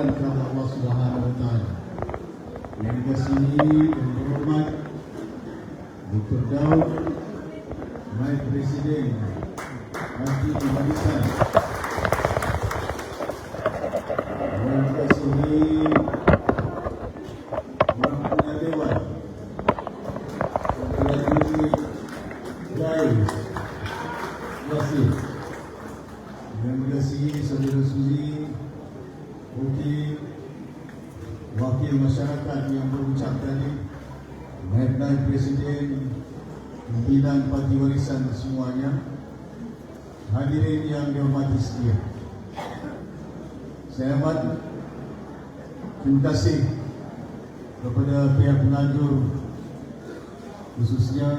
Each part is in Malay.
dimuliakan oleh Allah Subhanahu Wa Taala. Yang ke sini yang berhormat Dr. Daud, Baik Presiden Parti Barisan. Yang ke sini Menteri Dewan, Menteri Guys, Wasif. Yang ke sini Saudara Suzi, wakil masyarakat yang berucap tadi, Naib Presiden, pimpinan Parti Warisan semuanya, hadirin yang dihormati sekalian. Saya amat terima kasih kepada pihak pengatur, khususnya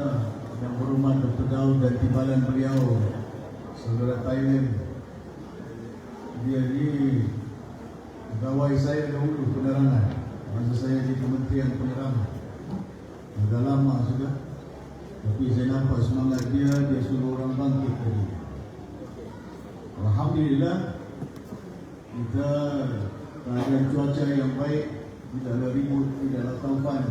yang berhormat Dr. Daud dan timbalan beliau, Saudara Thailand. Dia ini pegawai saya dahulu penerangan, masa saya di Kementerian Penerangan. Sudah lama sudah, tapi saya nampak semangat dia suruh orang bangkit tadi. Alhamdulillah, kita keadaan cuaca yang baik, tidaklah ribut, tidaklah taufan.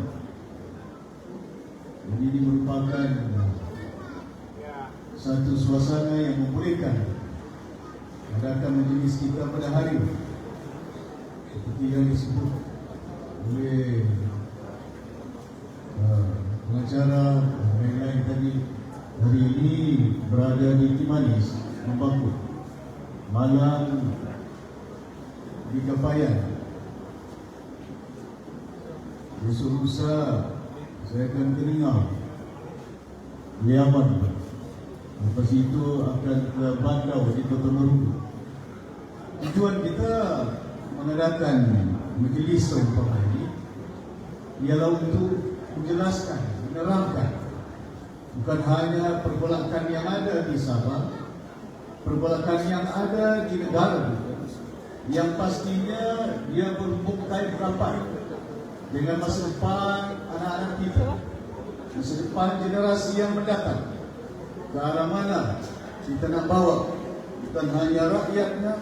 Jadi ini merupakan satu suasana yang membolehkan adakan majlis kita pada hari seperti yang disebut oleh pengacara dan lain tadi. Hari ini berada di Timanis, Membangkut, malam di Kapayan. Besok lusa saya akan ke Ringau, Liaman. Lepas itu akan ke Bandau di Kota Marudu. Tujuan kita mengadakan majlis seumpama ini ialah untuk menjelaskan, menerangkan bukan hanya pergolakan yang ada di Sabah, pergolakan yang ada di negara kita, yang pastinya dia berbukti rapat dengan masa depan anak-anak kita, masa depan generasi yang mendatang. Ke arah mana kita nak bawa bukan hanya rakyatnya,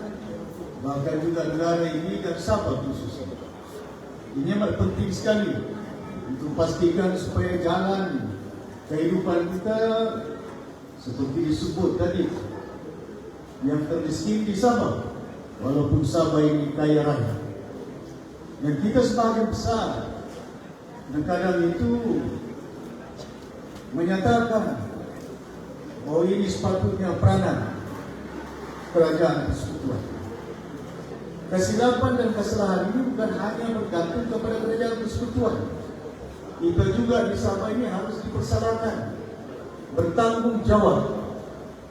bahkan juga negara ini dan Sabah khususnya. Ini amat penting sekali untuk pastikan supaya jalan kehidupan kita seperti disebut tadi, yang termiskin di Sabah, walaupun Sabah ini kaya raya. Dan kita sebagian besar kadang itu menyatakan bahwa ini sepatutnya peranan kerajaan persekutuan. Kesilapan dan kesalahan ini bukan hanya bergantung kepada kerajaan persekutuan. Kita juga di Sabah ini harus dipersalahkan, bertanggung jawab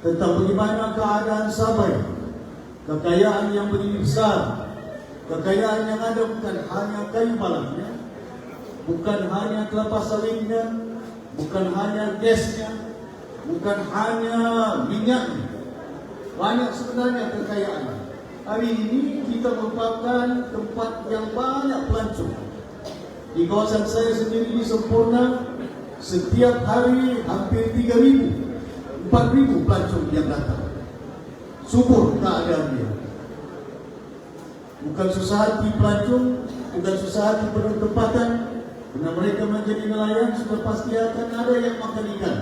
tentang bagaimana keadaan Sabah ini. Kekayaan yang begini besar, kekayaan yang ada bukan hanya kayu balangnya, bukan hanya kelapa sawitnya, bukan hanya gasnya, bukan hanya minyaknya. Banyak sebenarnya kekayaan. Hari ini kita merupakan tempat yang banyak pelancong. Di kawasan saya sendiri di Sempurna, setiap hari hampir 3.000, 4.000 pelancong yang datang. Subur keadaan dia. Bukan susah hati pelancong, bukan susah hati penuh tempatan. Karena mereka menjadi nelayan, sudah pasti akan ada yang makan ikan,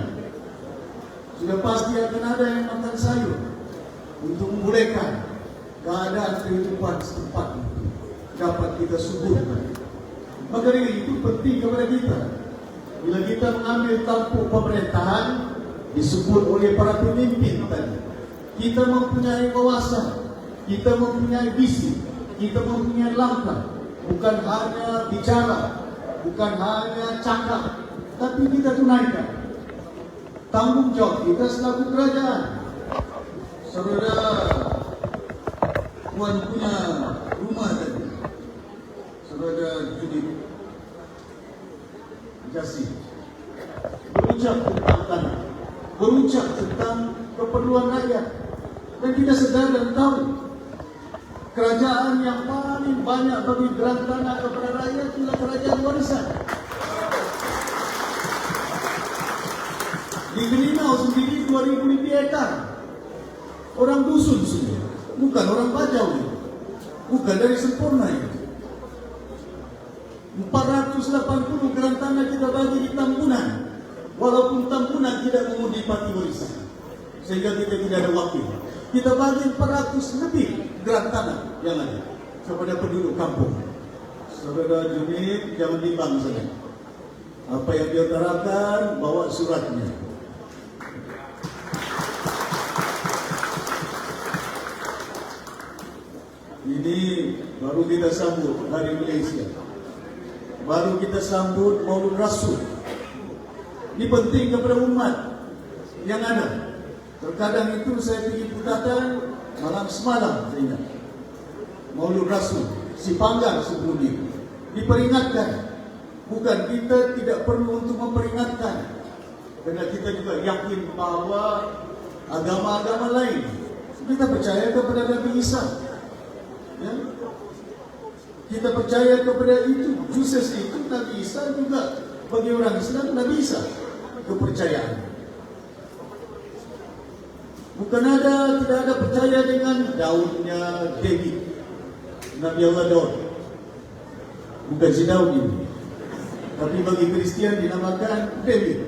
sudah pasti akan ada yang makan sayur, untuk membolehkan keadaan kehidupan setempat itu dapat kita suburkan. Maka itu penting kepada kita. Bila kita mengambil tampuk pemerintahan disebut oleh para pemimpin tadi, kita mempunyai wawasan, kita mempunyai visi, kita mempunyai langkah, bukan hanya bicara, bukan hanya cakap, tapi kita tunaikan tanggung jawab kita selaku kerajaan. Saudara Puan punya rumah tadi, Saudara Judit Jasih berucap tentang tanah, berucap tentang keperluan rakyat, dan kita sedar dan tahu kerajaan yang paling banyak bagi grant tanah kepada rakyat adalah kerajaan warisan. Di Gelinau sendiri 2.000 lebih hektar. Orang dusun semua, bukan orang bajau. bukan dari sempurna itu. 480 gram tanah kita bagi di Tambunan, walaupun Tambunan tidak mengundi parti warisan, sehingga kita tidak ada wakil. Kita bagi 400 lebih gram tanah yang ada kepada penduduk kampung. Saudara Junid, jangan bimbang saja. Apa yang dia utarakan, bawa suratnya. Ini baru kita sambut Hari Malaysia. Baru kita sambut Maulid Rasul. Ini penting kepada umat yang ada. Terkadang itu saya pergi putatan malam semalam, saya ingat. Maulid Rasul, si panggang sebelum ini diperingatkan. Bukan, kita tidak perlu untuk memperingatkan, karena kita juga yakin bahawa agama-agama lain, kita percaya kepada Nabi Isa, ya? Kita percaya kepada itu. Jesus itu, Nabi Isa juga bagi orang Islam, Nabi Isa kepercayaan. Bukan tidak ada percaya dengan Daudnya David, Nabi Allah Daud. Bukan si Daud ini, tapi bagi Kristian dinamakan David.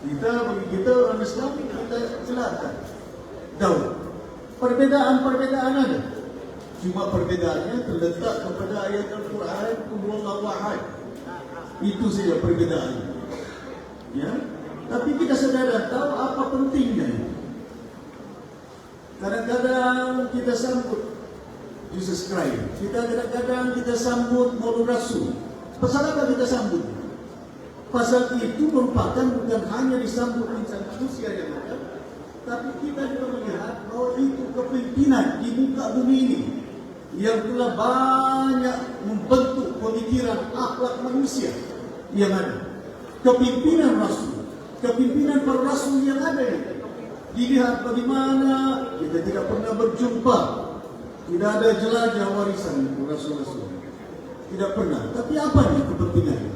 Bagi kita orang Islam, kita jelaskan Daud. Perbedaan-perbedaan ada, cuma perbedaannya terletak kepada ayat Al-Quran, Qul huwallahu ahad. Itu saja perbedaannya, ya. Tapi kita sedar tahu apa pentingnya. Kadang-kadang kita sambut Jesus Christ, kadang-kadang kita sambut Maulid Rasul. Pasal apa kita sambut? Pasal itu merupakan bukan hanya disambut insan manusia yang ada, tapi kita juga melihat bahwa itu kepimpinan di muka bumi ini yang telah banyak membentuk pemikiran akhlak manusia yang ada. Kepimpinan Rasul, kepimpinan para Rasul yang ada ini. Dilihat bagaimana kita tidak pernah berjumpa, tidak ada jelajah warisan Rasul-Rasul, tidak pernah. Tapi apa nih kepentingannya?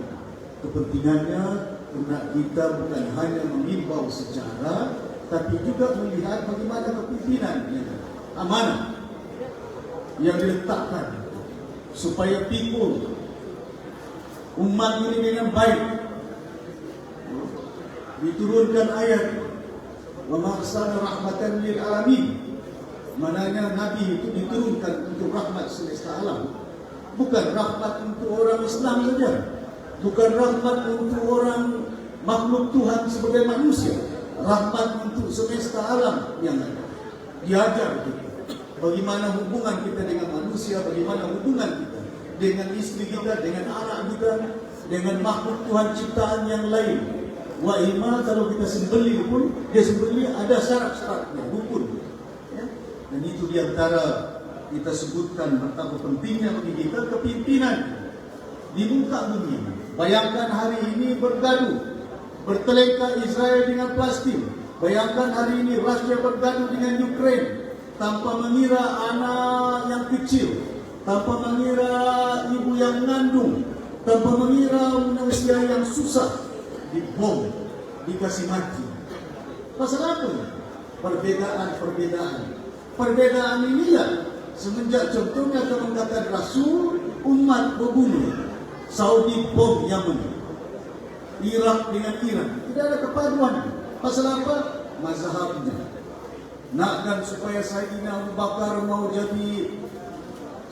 Kepentingannya karena kita bukan hanya mengimbau secara, tapi juga melihat bagaimana kepimpinan amanah yang diletakkan supaya pikul umat ini dengan baik. Diturunkan ayat wa ma arsalna rahmatan lil alamin. Mananya Nabi itu diturunkan untuk rahmat semesta alam. Bukan rahmat untuk orang Islam saja, bukan rahmat untuk orang makhluk Tuhan sebagai manusia, rahmat untuk semesta alam yang ada. Diajar kita bagaimana hubungan kita dengan manusia, bagaimana hubungan kita dengan istri kita, dengan anak kita, dengan makhluk Tuhan ciptaan yang lain. Wa ima, kalau kita sembelih pun, dia sembelih ada syarat-syaratnya, rukun, ya? Dan itu diantara kita sebutkan betapa pentingnya bagi kita kepimpinan di muka bumi. Bayangkan hari ini bergaduh, berteleka Israel dengan Palestin. Bayangkan hari ini Rusia bergaduh dengan Ukraine, tanpa mengira anak yang kecil, tanpa mengira ibu yang mengandung, tanpa mengira manusia yang susah, dibom, dikasih mati. Pasal apa? Perbedaan. Perbedaan ini ya, semenjak contohnya kata Rasul, umat berbunuh. Saudi bom Yaman, Irak dengan Iran, tidak ada kepaduan. Pasal apa? Mazhabnya. Nakkan supaya Sayyidina Abu Bakar mau jadi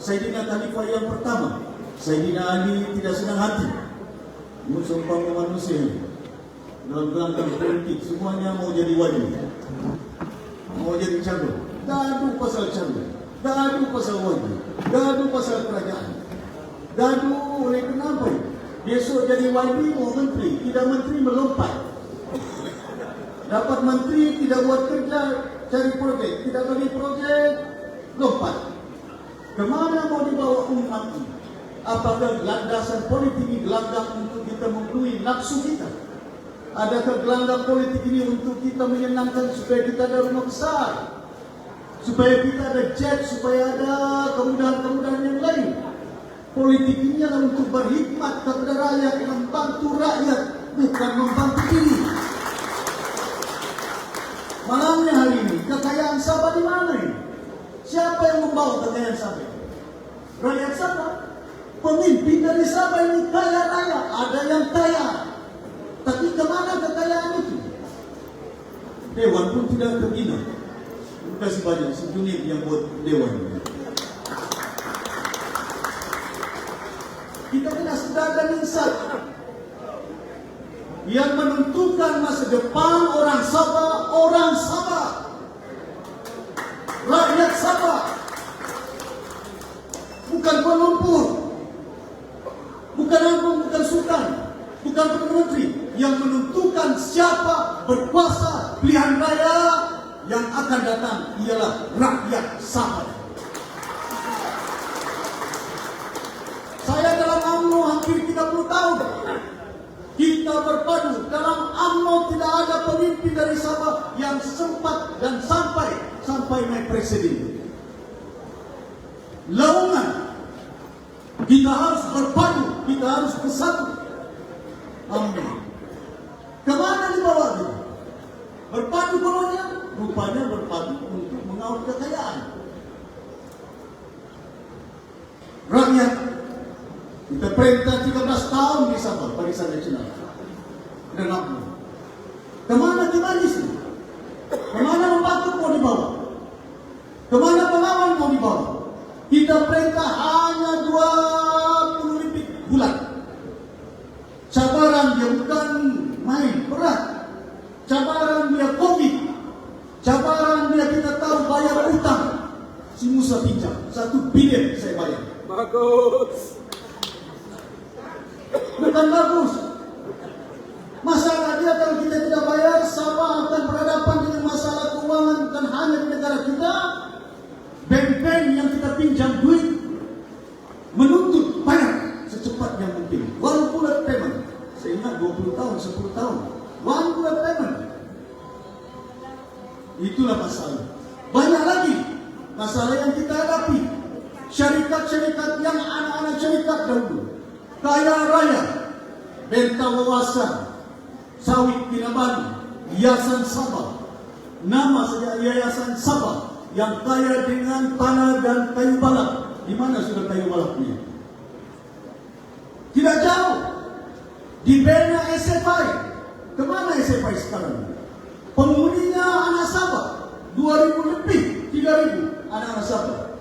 Sayyidina Khalifah yang pertama. Sayyidina Ali tidak senang hati. Sumpah manusia dalam gelanggang politik semuanya mau jadi wali, mau jadi calon. Gaduh pasal calon, gaduh pasal wali, gaduh pasal kerajaan. Gaduh oleh kenapa? Besok jadi wali mau menteri, tidak menteri melompat. Dapat menteri tidak buat kerja, cari projek, tidak bagi projek, lompat. Kemana mau dibawa umat ini? Apakah landasan politik ini gelanggang untuk kita memenuhi nafsu kita? Adakah gelanggang politik ini untuk kita menyenangkan supaya kita ada rumah besar, supaya kita ada jet, supaya ada kemudahan-kemudahan yang lain? Politik ini adalah untuk berkhidmat kepada rakyat, membantu rakyat, bukan membantu diri. Malamnya hari ini kekayaan sahabat di mana ini? Siapa siapa yang membawa kekayaan Sabah? Rakyat Sabah. Pemimpin dari Sabah ini kaya raya. Ada yang kaya. Tapi kemana kekayaan itu? Dewan pun tidak terbina. Terima kasih banyak si Junid yang buat Dewan. Kita kena sedar dan insaf. Yang menentukan masa depan orang Sabah. Rakyat Sabah. Bukan Kuala Lumpur. Bukan Ampung, bukan Sultan. Bukan Perdana Menteri. Yang menentukan siapa berkuasa pilihan raya yang akan datang ialah rakyat Sabah. Saya dalam UMNO hampir 30 tahun. Kita berpadu. Dalam UMNO tidak ada pemimpin dari Sabah yang sempat dan sampai naik presiden. Laungan. Kita harus berpadu. Kita harus bersatu. UMNO. Kemana dibawa kita? Berpadu kononnya? Rupanya berpadu untuk mengawal kekayaan. Rakyat. Kita perintah 13 tahun di Sabah Barisan Nasional. Dan UMNO. Kemana Kimanis? Kemana membantu mau dibawa? Kemana pengawan mau dibawa? Kita perintah hanya 20 lebih bulan. Cabaran dia bukan main, berat. Cabaran dia COVID. Cabaran dia kita tahu bayar utang. Si Musa pinjam 1 bilion saya bayar. Bagus. Bukan bagus. Masalah dia kalau kita tidak bayar, Sabah akan berhadapan dengan masalah keuangan bukan hanya di negara kita. Bank-bank yang kita pinjam duit menuntut bayar secepatnya mungkin. One bullet payment. Saya ingat 20 tahun, 10 tahun. One bullet payment. Itulah masalah. Banyak lagi masalah yang kita hadapi. Syarikat-syarikat yang anak-anak syarikat dahulu. Kaya raya, Bentang Wawasan, Sawit Kinabalu, Yayasan Sabah. Nama saja Yayasan Sabah yang kaya dengan tanah dan kayu balak. Di mana sudah kayu balaknya? Tidak jauh. Dibina SFI. Kemana SFI sekarang? Penghuninya anak Sabah. 2,000 lebih, 3,000 anak-anak Sabah.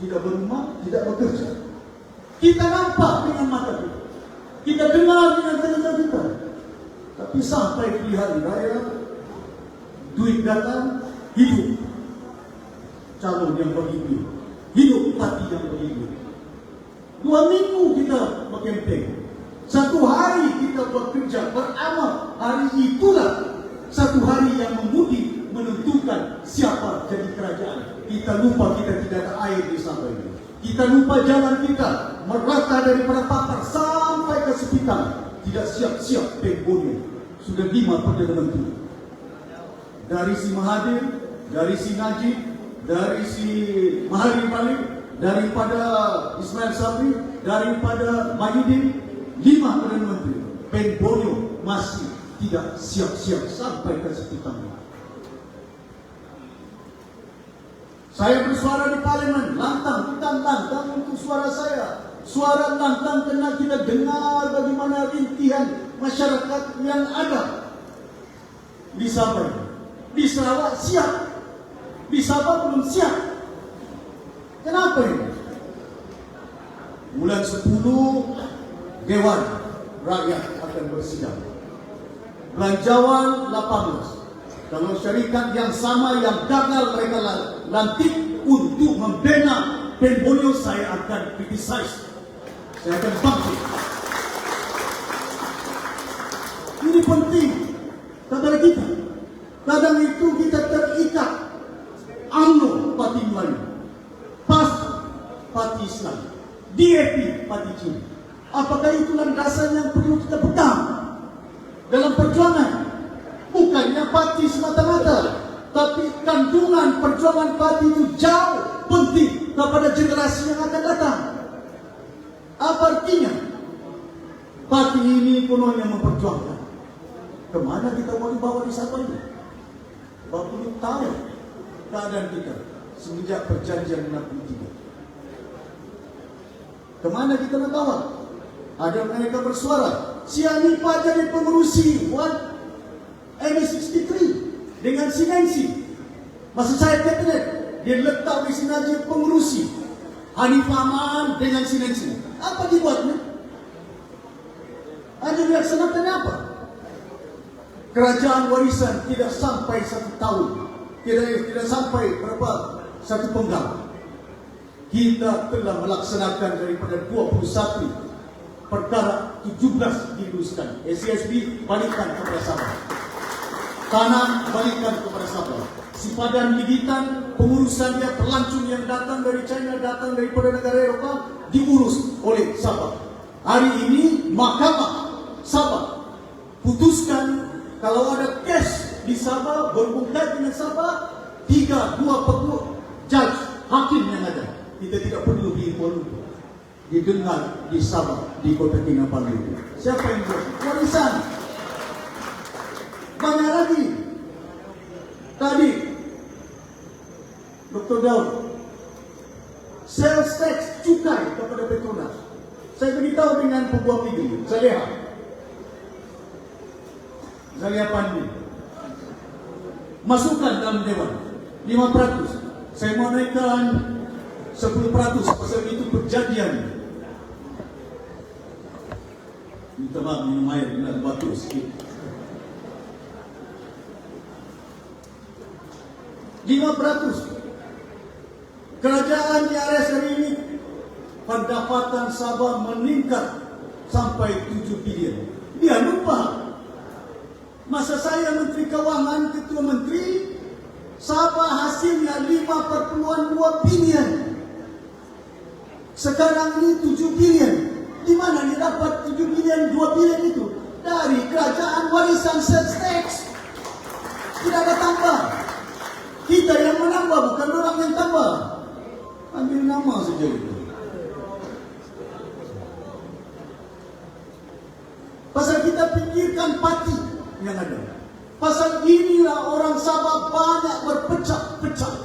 Tidak berumah, tidak bekerja. Kita nampak dengan mata kita. Kita dengar dengan telinga kita. Tapi sampai di hari raya, duit datang, hidup calon yang begitu, hidup parti yang begitu. 2 minggu kita berkempeng. 1 hari kita bekerja, beramal. Hari itulah 1 hari yang mengundi menentukan siapa jadi kerajaan. Kita lupa kita tidak ada air di Sabah ini. Kita lupa jalan kita merata daripada Papar sampai ke Sepitang. Tidak siap-siap Pembonya. Sudah 5 Perdana Menteri. Dari si Mahathir, dari si Najib, dari si Mahathir Balik, daripada Ismail Sabri, daripada Mahyudin, 5 Perdana Menteri. Pembonya masih tidak siap-siap sampai ke Sepitang. Saya bersuara di parlemen, lantang, bukan lantang untuk suara saya. Suara lantang kena kita dengar bagaimana rintihan masyarakat yang ada di Sabah. Di Sarawak siap, di Sabah belum siap. Kenapa ini? Bulan 10 Dewan Rakyat akan bersidang. Belanjawan 18. Kalau syarikat yang sama yang gagal mereka lantik untuk membina Pembonya, saya akan criticize. Saya akan bangkit. Ini penting kepada kita. Kadang itu kita terikat. UMNO Parti Melayu, PAS Parti Islam, DAP Parti Cina. Apakah itu landasan yang perlu kita pegang dalam perjuangan? Bukannya parti semata-mata, tapi kandungan perjuangan parti itu jauh penting kepada generasi yang akan datang. Apa artinya? Parti ini penuh yang memperjuangkan. Kemana kita mau dibawa di Sabah ini? 40 tahun keadaan kita. semenjak perjanjian 63. Kemana kita nak bawa? Ada mereka bersuara, si Hanifah jadi pengerusi MA63 dengan si Nancy. Masa saya kabinet, dia letak di sini aja pengerusi Hanifah Aman dengan si Nancy. Apa dibuatnya? Ada dilaksanakan apa? Kerajaan warisan tidak sampai 1 tahun, tidak sampai berapa 1 penggal. Kita telah melaksanakan daripada 21 perkara 17 diluluskan. SCSB balikkan kepada Sabah, tanah balikkan kepada Sabah. Simpanan gigitan, pengurusan dia, pelancong yang datang dari China, datang daripada negara Eropah, diurus oleh Sabah. Hari ini Mahkamah Sabah putuskan kalau ada kes di Sabah berhubungan dengan Sabah, 3/2 judge hakim yang ada, kita tidak perlu di Kuala Lumpur, didengar di Sabah, di Kota Kinabalu. Siapa yang buat? Warisan. Banyak lagi. Tadi Dr. Daud, sales tax cukai kepada Petronas. Saya beritahu dengan pembuat video, Zaliha Pandi, masukkan dalam Dewan 5%. Saya mau naikkan 10%, pasal itu perjanjian. Minta maaf, minum air, nak batuk sikit. 5%. Kerajaan DRS hari ini pendapatan Sabah meningkat sampai 7 bilion. Dia lupa. Masa saya Menteri Kewangan, Ketua Menteri, Sabah hasilnya 5,2 bilion. Sekarang ini 7 bilion. Di mana dia dapat 7 bilion, 2 bilion itu? Dari kerajaan warisan sales tax. Tidak ada tambah. Kita yang menambah, bukan orang yang tambah. Ambil nama saja itu. Pasal kita pikirkan parti yang ada. Pasal inilah orang Sabah banyak berpecah-pecah.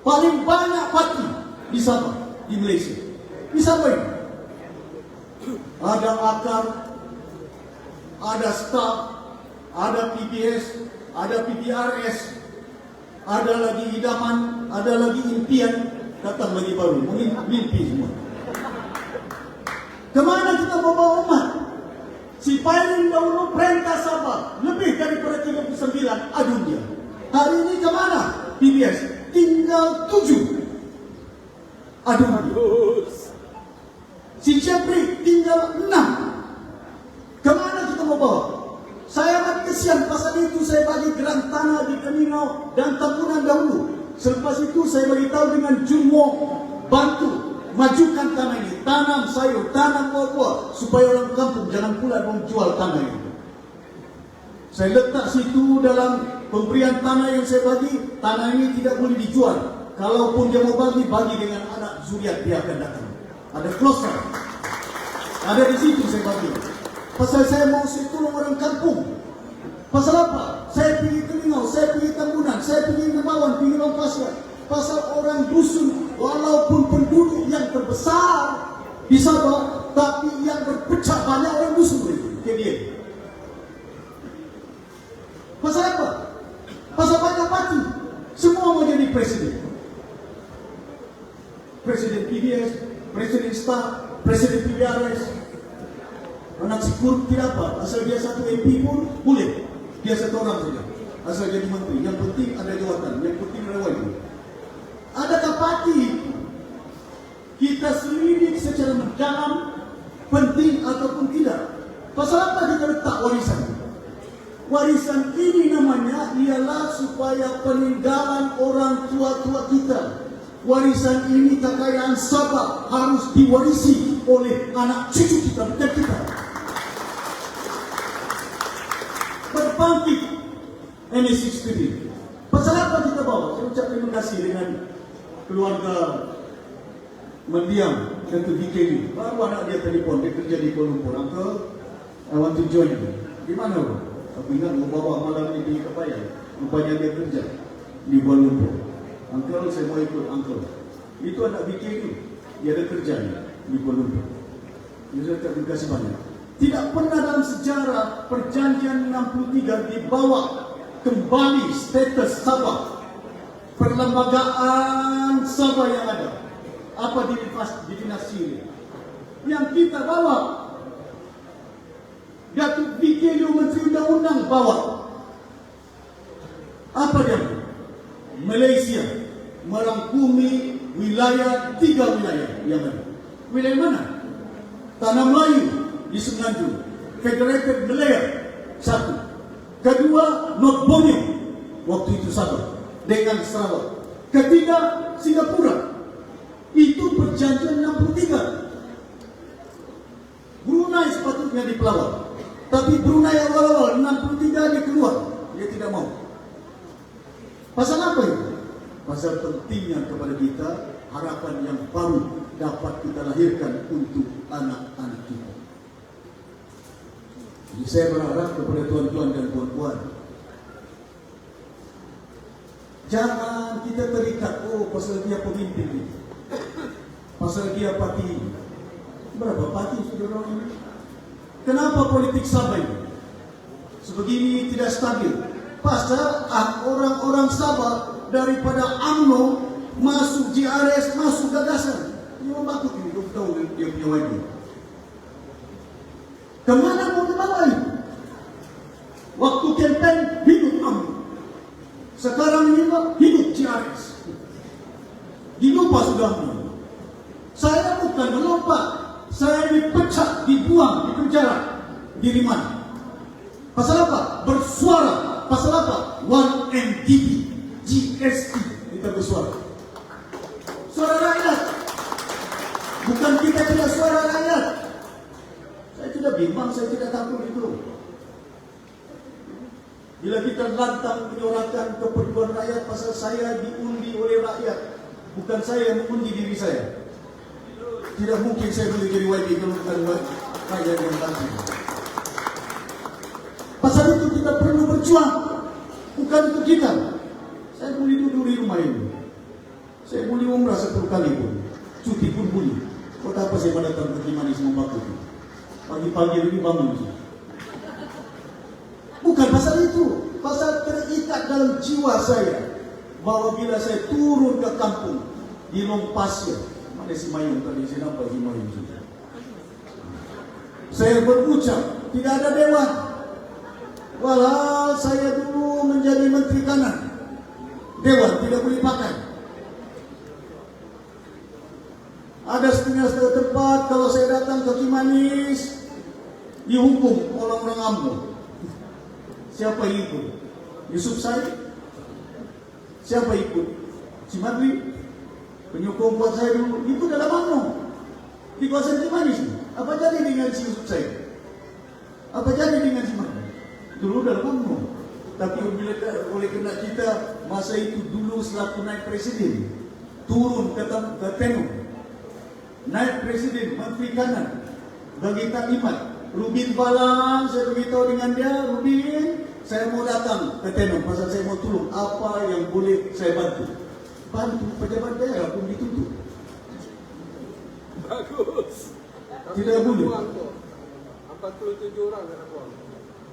Paling banyak parti di Sabah, di Malaysia. Di Sabah ini ada akar, ada staff, ada PBS, ada PBRS, ada lagi idaman, ada lagi impian, datang lagi baru, mimpi semua. Kemana kita bawa umat? Si paling dahulu perintah Sabah lebih daripada 39 adun dia. Hari ini kemana? PBS tinggal 7 adun dia. Si Jeffrey tinggal 6. Kemana kita mau bawa? Saya amat kesian, pasal itu saya bagi geran tanah di Keningau dan Tambunan dahulu. Selepas itu saya beritahu dengan Junmo, bantu majukan tanah ini, tanam sayur, tanam buah-buah, supaya orang kampung jangan pula jual tanah ini. Saya letak situ dalam pemberian tanah yang saya bagi, tanah ini tidak boleh dijual. Kalaupun dia mau bagi dengan anak zuriat dia akan datang. Ada klausul, ada di situ saya bagi. Pasal saya mau tolong orang kampung. Pasal apa? Saya pergi Keningau, saya pergi Tambunan, saya pergi Nemawan, pergi Lompasar. Pasal orang dusun, walaupun penduduk yang terbesar di Sabah, tapi yang berpecah banyak orang dusun itu. Dia. Pasal apa? Pasal banyak parti. Semua mau jadi presiden. Presiden PBS, presiden STAR, presiden PBRS. Anak sikur tidak apa, asal dia satu MP pun boleh. Dia satu orang saja, asal jadi menteri. Yang penting ada jawatan, yang penting ada wajib. Adakah parti kita selidik secara mendalam penting ataupun tidak? Pasal apa kita letak warisan? Warisan ini namanya ialah supaya peninggalan orang tua-tua kita. Warisan ini kekayaan Sabah harus diwarisi oleh anak cucu kita, bukan kita. Berbangkit MA63. Pasal apa kita bawa? Saya ucap terima kasih dengan keluarga mendiam Datuk DKU. Baru anak dia telefon, dia kerja di Kuala Lumpur. Uncle, I want to join you. Di mana? Aku ingat bawa malam ini di Kapaya. Rupanya dia kerja di Kuala Lumpur. Uncle, saya mau ikut Uncle. Itu anak BK itu. Dia ada kerja di Kuala Lumpur. Dia sudah terima kasih banyak. Tidak pernah dalam sejarah perjanjian 63 dibawa kembali status Sabah. Perlembagaan Sabah yang ada. Apa definisi ini? Yang kita bawa. Datuk BK Menteri Undang-Undang bawa. Apa dia? Malaysia merangkumi wilayah 3 wilayah yang ada. Wilayah mana? Tanah Melayu di Semenanjung, Federated Malaya 1. Kedua, North Borneo waktu itu Sabah dengan Sarawak. Ketiga, Singapura. Itu perjanjian 63. Brunei sepatutnya dipelawar. Tapi Brunei awal-awal 63 dia keluar. Dia tidak mau. Pasal apa itu? Pasal pentingnya kepada kita harapan yang baru dapat kita lahirkan untuk anak-anak kita. Jadi saya berharap kepada tuan-tuan dan puan-puan, jangan kita terikat, pasal dia pemimpin ini, pasal dia parti ini. Berapa parti sudah orang ini? Kenapa politik Sabah ini sebegini tidak stabil? Pasal orang-orang Sabah daripada UMNO masuk JRS, masuk gagasan. Dia bakut ini, 20 tahun dia punya YB. Kemana mau dibawa ini? Waktu kempen hidup UMNO. Sekarang ini hidup JRS. Dilupa sudah UMNO. Saya bukan melompat. Saya dipecat, dibuang, di penjara. Di mana? Pasal apa? Bersuara. Pasal apa? 1MDB, GST. Kita bersuara. Suara rakyat. Bukan kita tidak suara rakyat. Saya tidak bimbang, saya tidak takut itu. Bila kita lantang menyuarakan keperluan rakyat, pasal saya diundi oleh rakyat. Bukan saya yang mengundi diri saya. Tidak mungkin saya boleh jadi YB kalau bukan rakyat yang bantu. Pasal itu kita perlu berjuang. Bukan untuk kita. Saya boleh duduk di rumah ini. Saya boleh umrah 10 kali pun. Cuti pun boleh. Kau tak apa saya pada datang ke Manis Membaku. Pagi-pagi ini bangun. Bukan pasal itu. Pasal terikat dalam jiwa saya. Bahawa bila saya turun ke kampung. Di Long Pasir. Mana si Mayung tadi? Saya nampak si Mayung juga. Saya berucap. Tidak ada dewan. Walau saya dulu menjadi Menteri Kanan. Dewan tidak boleh pakai. Ada setengah-setengah tempat kalau saya datang ke Kimanis dihukum orang-orang UMNO. Siapa yang ikut? Yusuf Said? Siapa ikut? Cimadri? Penyokong buat saya dulu itu dalam UMNO di kawasan Kimanis. Apa jadi dengan si Yusuf Said? Apa jadi dengan si Cimadri? Dulu dalam UMNO. Tapi oleh kerana kita masa itu dulu selaku naik presiden turun ke Tenung, naik presiden, Menteri Kanan, bagi taklimat. Rubin Balang, saya beritahu dengan dia, Rubin, saya mau datang ke Tenung pasal saya mau tolong apa yang boleh saya bantu. Bantu pejabat daerah pun ditutup. Bagus. Tidak boleh. 47 orang kena buang.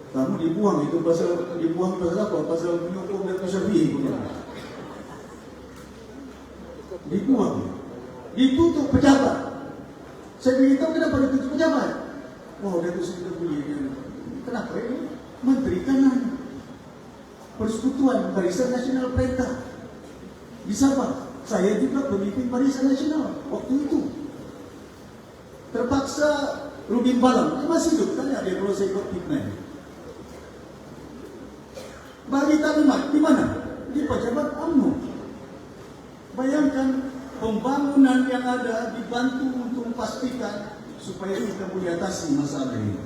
Kamu dibuang itu pasal apa? Pasal menyokong dan Syafi'i punya. Dibuang. Ditutup pejabat. Saya beritahu kenapa ditutup pejabat? Wow, dia tu sudah boleh. Kenapa ini? Menteri Kanan. Persekutuan Barisan Nasional Perintah. Di Sabah. Saya juga pemimpin Barisan Nasional waktu itu. Terpaksa Rubin Balang. Dia masih hidup. Tanya dia kalau saya ikut fitnah. Bagi taklimat di mana? Di pejabat UMNO. Bayangkan pembangunan yang ada dibantu untuk memastikan supaya kita boleh atasi masalah ini.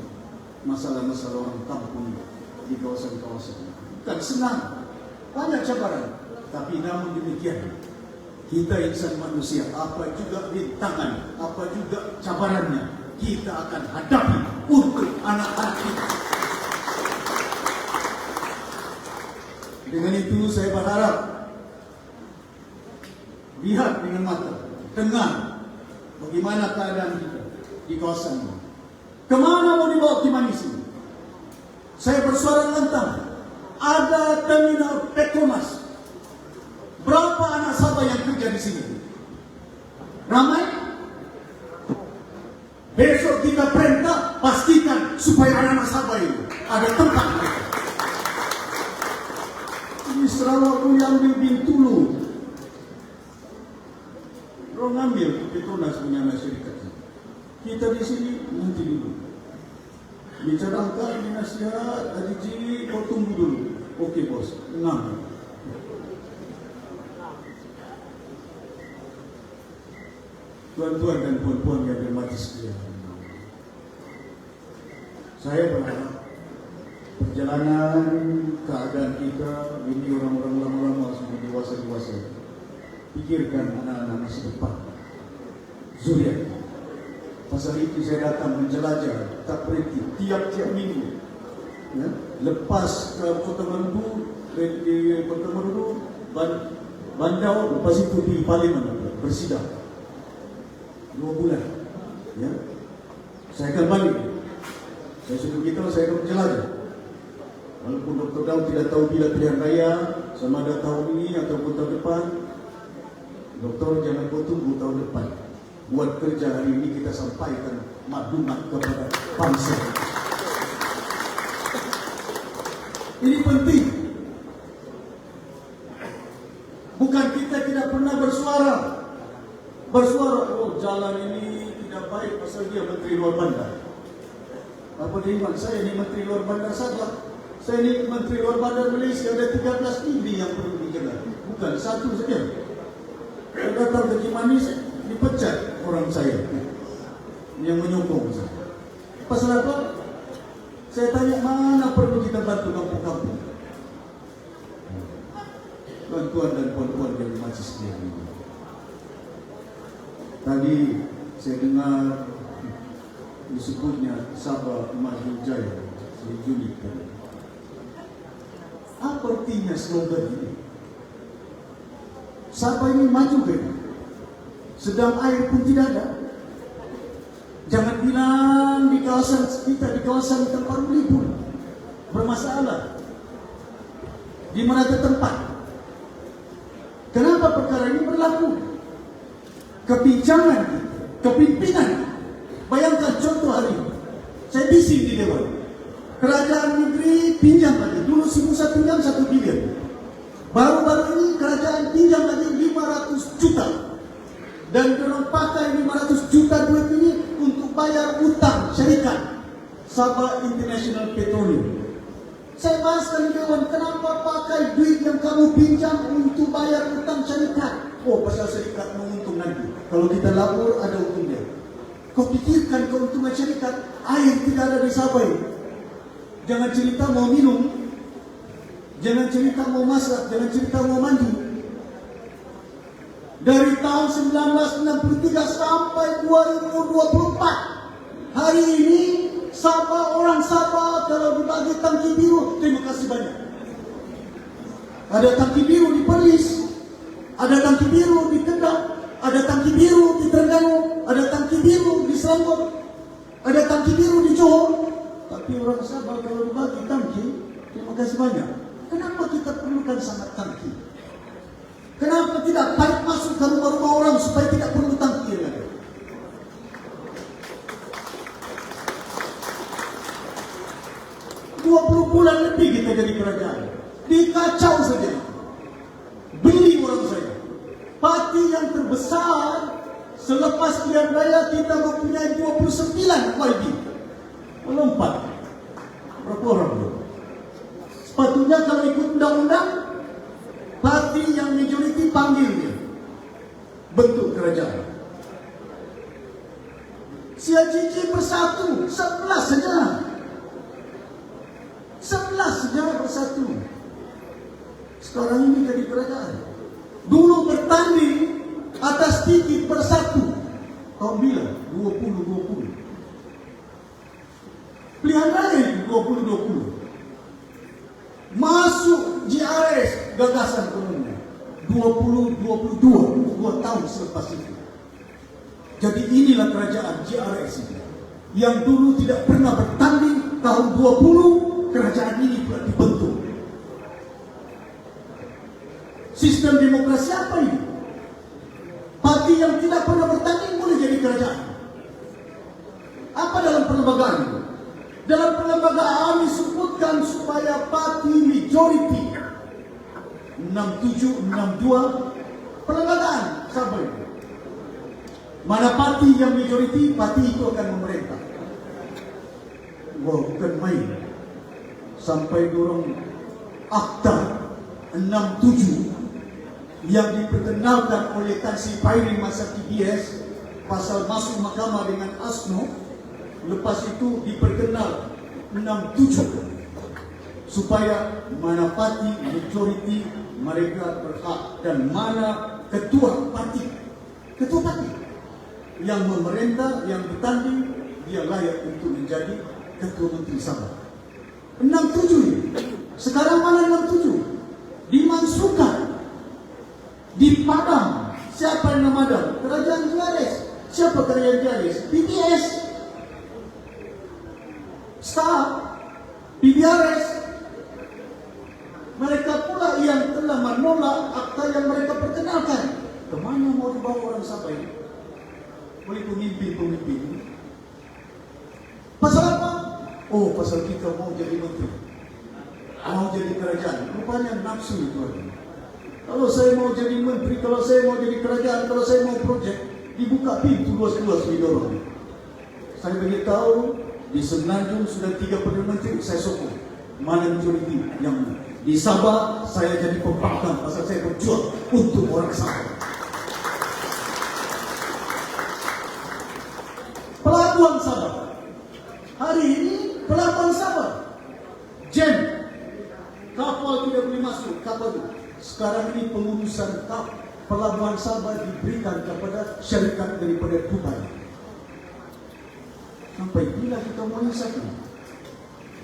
Masalah-masalah orang kampung di kawasan-kawasan. Bukan senang. Banyak cabaran. Tapi namun demikian, kita insan manusia, apa juga rintangan, apa juga cabarannya, kita akan hadapi untuk anak-anak kita. Dengan itu saya berharap lihat dengan mata, dengar bagaimana keadaan kita di kawasan ini. Kemana mau dibawa Kimanis ini? Saya bersuara lantang. Ada terminal Petronas. Berapa anak Sabah yang kerja di sini? Ramai? Besok kita perintah, pastikan supaya anak-anak Sabah ini ada tempat. Ini Sarawak pun yang ambil Bintulu. Orang ambil Petronas punya masyarakat. Kita di sini nanti dulu. Bicarakan, dinasihat, Adiji, kau tunggu dulu. Okey bos, enam. Tuan-tuan dan puan-puan yang bermati sekalian, saya berharap perjalanan keadaan kita, ini orang-orang lama-lama sudah dewasa-dewasa, pikirkan anak-anak masa depan, zuriat. Pasal itu saya datang menjelajah, tak berhenti, tiap-tiap minggu. Ya, lepas ke Kota Marudu, di Kota Marudu, Bandau, lepas itu di Parlimen bersidang 2 bulan. Ya, saya akan balik. Saya sudah beritahu, saya akan menjelajah. Walaupun Dr. Daud tidak tahu bila pilihan raya, sama ada tahun ini ataupun tahun depan, Doktor jangan kau tunggu tahun depan. Buat kerja hari ini kita sampaikan maklumat kepada bangsa. Ini penting. Bukan kita tidak pernah bersuara. Oh jalan ini tidak baik pasal dia Menteri Luar Bandar. Apa dia ingat saya ini Menteri Luar Bandar Sabah? Saya ini Menteri Luar Bandar Malaysia, ada 13 negeri yang perlu dijaga. Bukan satu saja. Saya datang ke Kimanis, dipecat orang saya yang menyokong saya. Pasal apa? Saya tanya mana perlu kita bantu kampung-kampung. Tuan-tuan dan puan-puan yang masih setia ini. Tadi saya dengar disebutnya Sabah Maju Jaya, Sri Juli. Apa artinya slogan ini? Sabah ini maju kan? Sedang air pun tidak ada. Jangan bilang di kawasan kita, di kawasan tempat pun bermasalah. Di mana ada tempat? Kenapa perkara ini berlaku? Kepinjangan, kepimpinan. Bayangkan contoh hari ini. Saya bising di Dewan. Kerajaan negeri pinjam lagi. Dulu si Musa pinjam 1 bilion. Baru-baru ini kerajaan pinjam lagi 500 juta. Dan dorong pakai 500 juta duit ini untuk bayar utang syarikat Sabah International Petroleum. Saya bahaskan di Dewan, kenapa pakai duit yang kamu pinjam untuk bayar utang syarikat? Oh, pasal syarikat menguntung nanti. Kalau kita lapor, ada untungnya. Kau pikirkan keuntungan syarikat, air tidak ada di Sabah ini. Jangan cerita mau minum, jangan cerita mau masak, jangan cerita mau mandi. Dari tahun 1963 sampai 2024, hari ini Sabah, orang Sabah kalau dibagi tangki biru, terima kasih banyak. Ada tangki biru di Perlis, ada tangki biru di Kedah, ada tangki biru di Terengganu, ada tangki biru di Selangor, ada tangki biru di Johor. Tapi orang Sabah kalau dibagi tangki, terima kasih banyak. Kenapa kita perlukan sangat tangki? Kenapa tidak pipe masuk ke rumah-rumah orang supaya tidak perlu tangki lagi? Bulan lebih kita jadi kerajaan. Dikacau saja. Beli orang saya. Parti yang terbesar selepas pilihan raya kita mempunyai 29 YB. Melompat. Berapa orang itu? Sepatutnya kalau ikut undang-undang, parti yang majoriti panggil dia. Bentuk kerajaan. CICC bersatu, 11 saja. 11 saja bersatu. Sekarang ini jadi kerajaan. Dulu bertanding atas tikit bersatu. Tahun bila? 2020. Pilihan raya 2020. Masuk GRS gagasan umumnya 2022 2 tahun selepas itu. Jadi inilah kerajaan JRS ini, yang dulu tidak pernah bertanding. Tahun 20 kerajaan ini telah dibentuk. Sistem demokrasi apa ini? Parti yang tidak pernah bertanding boleh jadi kerajaan. Apa dalam perlembagaan itu? Dalam perlembagaan disebutkan supaya parti majority 67, 62 perlembagaan sampai. Mana parti yang majority, parti itu akan memerintah. Wah, bukan main. Sampai dorong akta 67 yang diperkenalkan oleh Tan Sri Paine masa TBS, pasal masuk mahkamah dengan ASNO. Lepas itu diperkenal 67 supaya mana parti majority mereka berhak, dan mana ketua parti yang memerintah, yang bertanding, dia layak untuk menjadi ketua menteri Sabah. 67 ini. Sekarang mana 67? Dimansuhkan, dipadam. Siapa yang memadam? Kerajaan JRS. Siapa kerajaan JRS? PBS. Staff PBRS. Mereka pula yang telah menolak akta yang mereka perkenalkan. Kemana mau dibawa orang Sabah ini? Oleh pemimpin-pemimpin. Pasal apa? Oh, pasal kita mau jadi menteri, mau jadi kerajaan. Rupanya nafsu itu ada. Kalau saya mau jadi menteri, kalau saya mau jadi kerajaan, kalau saya mau projek, dibuka pintu luas-luas didorong. Saya beritahu di Semenanjung sudah 3 Perdana Menteri, saya sokong. Mana majoriti yang di Sabah, saya jadi pembangkang pasal saya berjuang untuk orang Sabah. Pelabuhan Sabah. Hari ini Pelabuhan Sabah jam, kapal tidak boleh masuk, kapal itu. Sekarang ini pengurusan Pelabuhan Sabah diberikan kepada syarikat daripada Dubai. Sampai bila kita mau nyesatkan?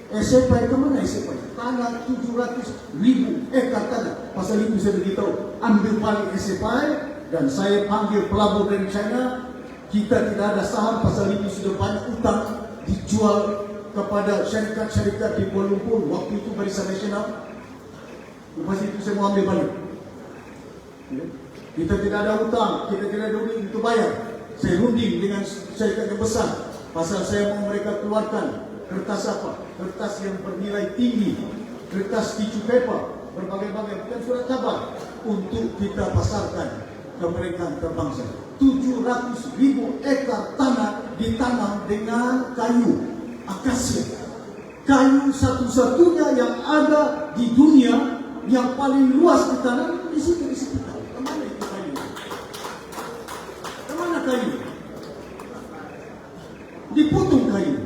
SFI kemana SFI? Tanah 700.000 ekar tanah. Pasal itu saya beritahu, ambil balik SFI, dan saya panggil pelabur dari China. Kita tidak ada saham, pasal itu sudah banyak utang dijual kepada syarikat-syarikat di Kuala Lumpur. Waktu itu Barisan Nasional. Lepas itu saya mau ambil balik. Kita tidak ada utang, kita tidak ada duit untuk bayar. Saya runding dengan syarikat yang besar. Pasal saya mau mereka keluarkan kertas apa? Kertas yang bernilai tinggi, kertas tissue paper, berbagai-bagai, bukan surat kabar, untuk kita pasarkan ke mereka terbangsa. 700.000 ekar tanah ditanam dengan kayu akasia. Kayu satu-satunya yang ada di dunia yang paling luas ditanam di situ, di sekitar. Kemana itu kayu? Kemana kayu? Dipotong kayu,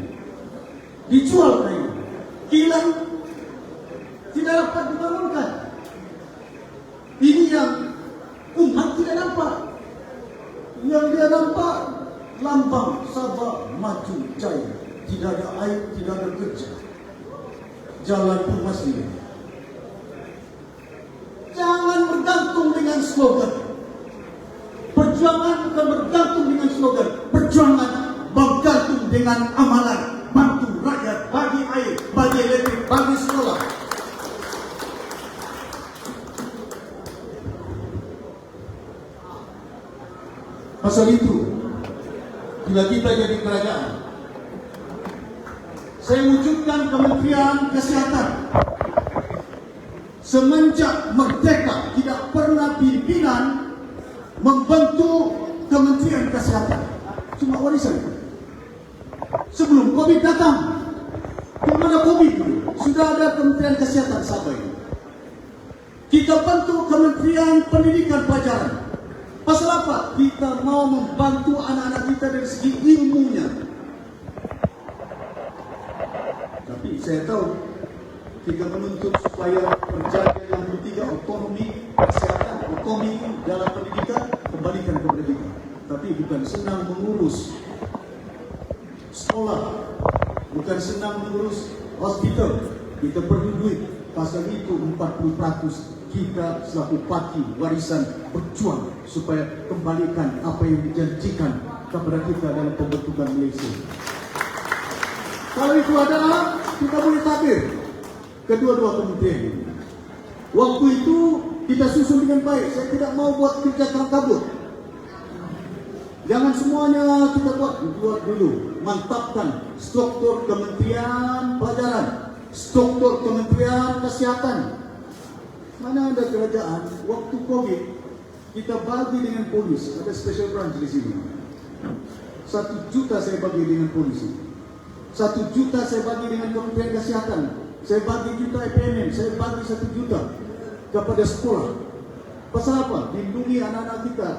dijual kayu, hilang, tidak dapat dibangunkan. Ini yang umat tidak nampak. Yang dia nampak lambang Sabah maju jaya. Tidak ada air, tidak ada kerja. Jalan pun masih. Jangan bergantung dengan slogan. Perjuangan bukan bergantung dengan slogan. Perjuangan bergantung dengan amalan. Bantu rakyat, bagi air, bagi elektrik, bagi sekolah. Pasal itu, bila kita jadi kerajaan, saya wujudkan Kementerian Kesihatan. Semenjak merdeka tidak pernah pimpinan membentuk Kementerian Kesihatan. Cuma warisan. Sebelum COVID datang, belum ada COVID dulu, sudah ada Kementerian Kesihatan Sabah ini. Kita bentuk Kementerian Pendidikan Pelajaran. Pasal apa? Kita mau membantu anak-anak kita dari segi ilmunya. Tapi saya tahu kita menuntut supaya perjanjian yang bertiga, otonomi kesehatan, otonomi dalam pendidikan, kembalikan ke pendidikan. Tapi bukan senang mengurus sekolah, bukan senang mengurus hospital. Kita perlu duit. Pasal itu 40% kita selaku parti warisan berjuang supaya kembalikan apa yang dijanjikan kepada kita dalam pembentukan Malaysia. Kalau itu adalah kita boleh tabir kedua-dua kementerian. Waktu itu kita susun dengan baik. Saya tidak mau buat kerja kabut. Jangan semuanya kita buat dulu. Mantapkan struktur Kementerian Pelajaran, struktur Kementerian Kesihatan. Mana ada kerajaan waktu COVID kita bagi dengan polis, ada special branch di sini. 1 juta saya bagi dengan polisi, 1 juta saya bagi dengan Kementerian Kesihatan, saya bagi juta EPNM, saya bagi 1 juta kepada sekolah. Pasal apa? Lindungi anak-anak kita.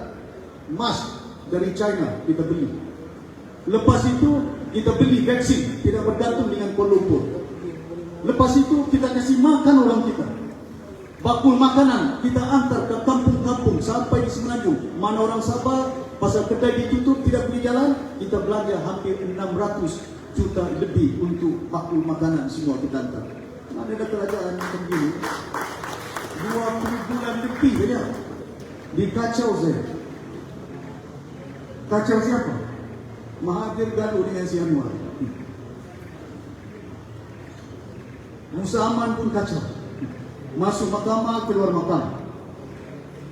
Mask dari China kita beli. Lepas itu kita beli vaksin, tidak bergantung dengan Kuala Lumpur. Lepas itu kita kasih makan orang kita. Bakul makanan kita antar ke kampung-kampung sampai di Semenanjung. Mana orang Sabah, pasal kedai ditutup tidak boleh jalan, kita belanja hampir 600 juta lebih untuk bakul makanan semua kita antar. Mana ada kerajaan macam begini? 20 bulan lebih saja dikacau saya. Kacau siapa? Mahathir gaduh dengan si Anwar. Musa Aman pun kacau. Masuk mahkamah, keluar mahkamah.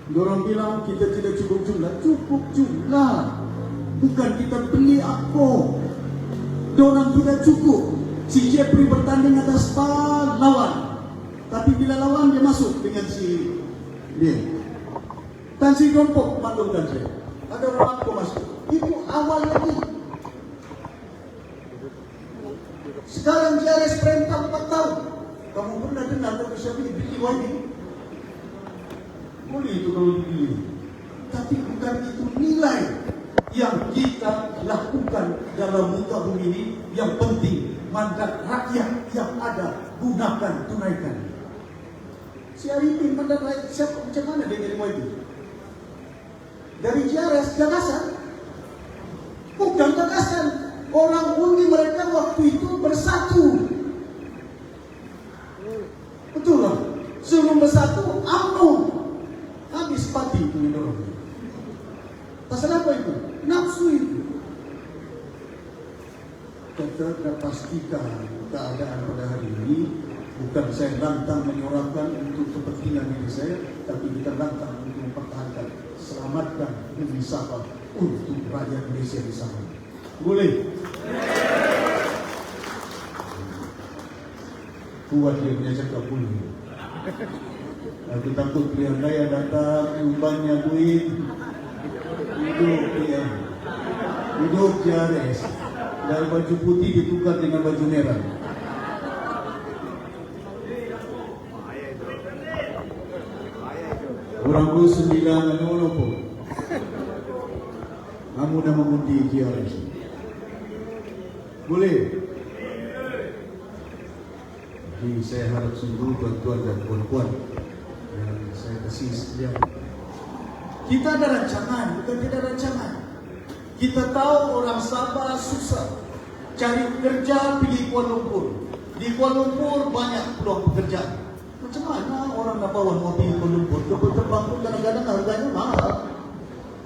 Diorang bilang kita tidak cukup jumlah. Cukup jumlah. Bukan kita beli apa. Diorang tidak cukup. Si Jeffrey bertanding atas lawan. Tapi bila lawan dia masuk dengan si dia. Tan Sri Gompok maklumkan saya. Ada orang aku masuk. Itu awal lagi. Sekarang JRS perintah 4 tahun. Kamu pernah dengar Dr. Syafie beli wajib? Boleh itu kalau dibeli. Tapi bukan itu nilai yang kita lakukan dalam muka bumi ini. Yang penting mandat rakyat yang ada gunakan, tunaikan. Si Arifin mandat rakyat siapa? Macam mana dia jadi wajib? Dari JRS gagasan? Bukan gagasan. Orang undi mereka waktu itu bersatu. Betul lah. Sebelum bersatu, UMNO habis pati itu mendorong. Pasal apa itu? Nafsu itu. Kita dah pastikan keadaan pada hari ini. Bukan saya lantang menyorakkan untuk kepentingan diri saya, tapi kita lantang untuk mempertahankan, selamatkan bumi Sabah untuk rakyat Malaysia di sana. Boleh? Kuat dia punya cakap boleh. Aku takut pilihan raya datang, umpannya duit. Hidup dia. Hidup JRS. Dari baju putih ditukar dengan baju merah. Orang pun 9 pun. Kamu dah mengundi JRS. Boleh? Jadi saya harap sungguh tuan-tuan dan puan-puan yang saya kasih sekalian. Kita ada rancangan, bukan tidak ada rancangan. Kita tahu orang Sabah susah cari kerja pergi Kuala Lumpur. Di Kuala Lumpur banyak peluang pekerjaan. Macam mana orang Nabawan mau pergi Kuala Lumpur? Kapal terbang pun kadang-kadang harganya mahal.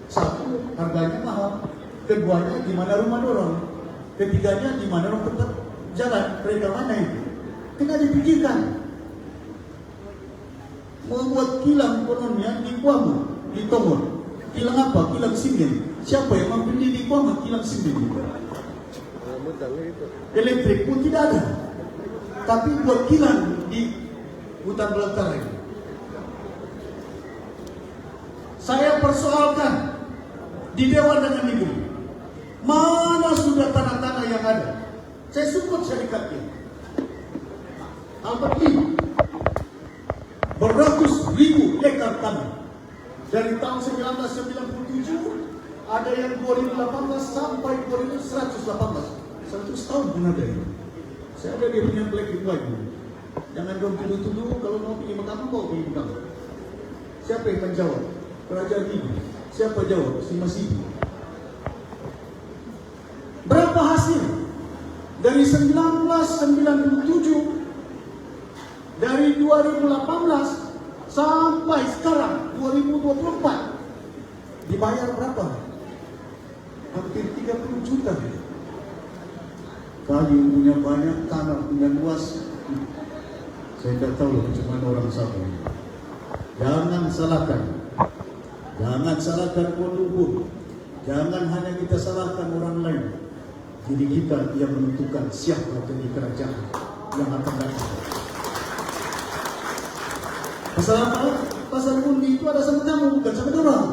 Satu, harganya mahal. Keduanya, di mana rumah orang. Ketiganya, di mana orang tetap jalan. Kereta mana itu? Kena dipikirkan. Membuat kilang kononnya di Kuamu, di Tongor. Kilang apa? Kilang simen. Siapa yang membeli di Kuamu kilang simen? Elektrik pun tidak ada. Tapi buat kilang di hutan belantara. Saya persoalkan di Dewan Dagang Negeri. Mana sudah tanah-tanah yang ada? Saya support syarikatnya. Albert Lee beratus ribu ekar tanah dari tahun 1997 ada yang 2018 sampai 2118 100 tahun pun ada ini. Saya ada dia punya black and white. Jangan dong tuduh-tuduh kalau mau pergi mahkamah bawa pergi mahkamah. Siapa yang akan jawab? Kerajaan ini. Siapa jawab? Si Masidi. Berapa hasil dari 1997 dari 2018 sampai sekarang 2024 dibayar berapa? Hampir 30 juta. Kali punya banyak, tanah punya luas. Saya tidak tahu macam mana orang Sabah ini. Jangan salahkan Kuala Lumpur. Jangan hanya kita salahkan orang lain. Jadi kita yang menentukan siapa jadi kerajaan yang akan datang. Pasal apa? Pasal undi itu ada sama kamu, bukan sama orang.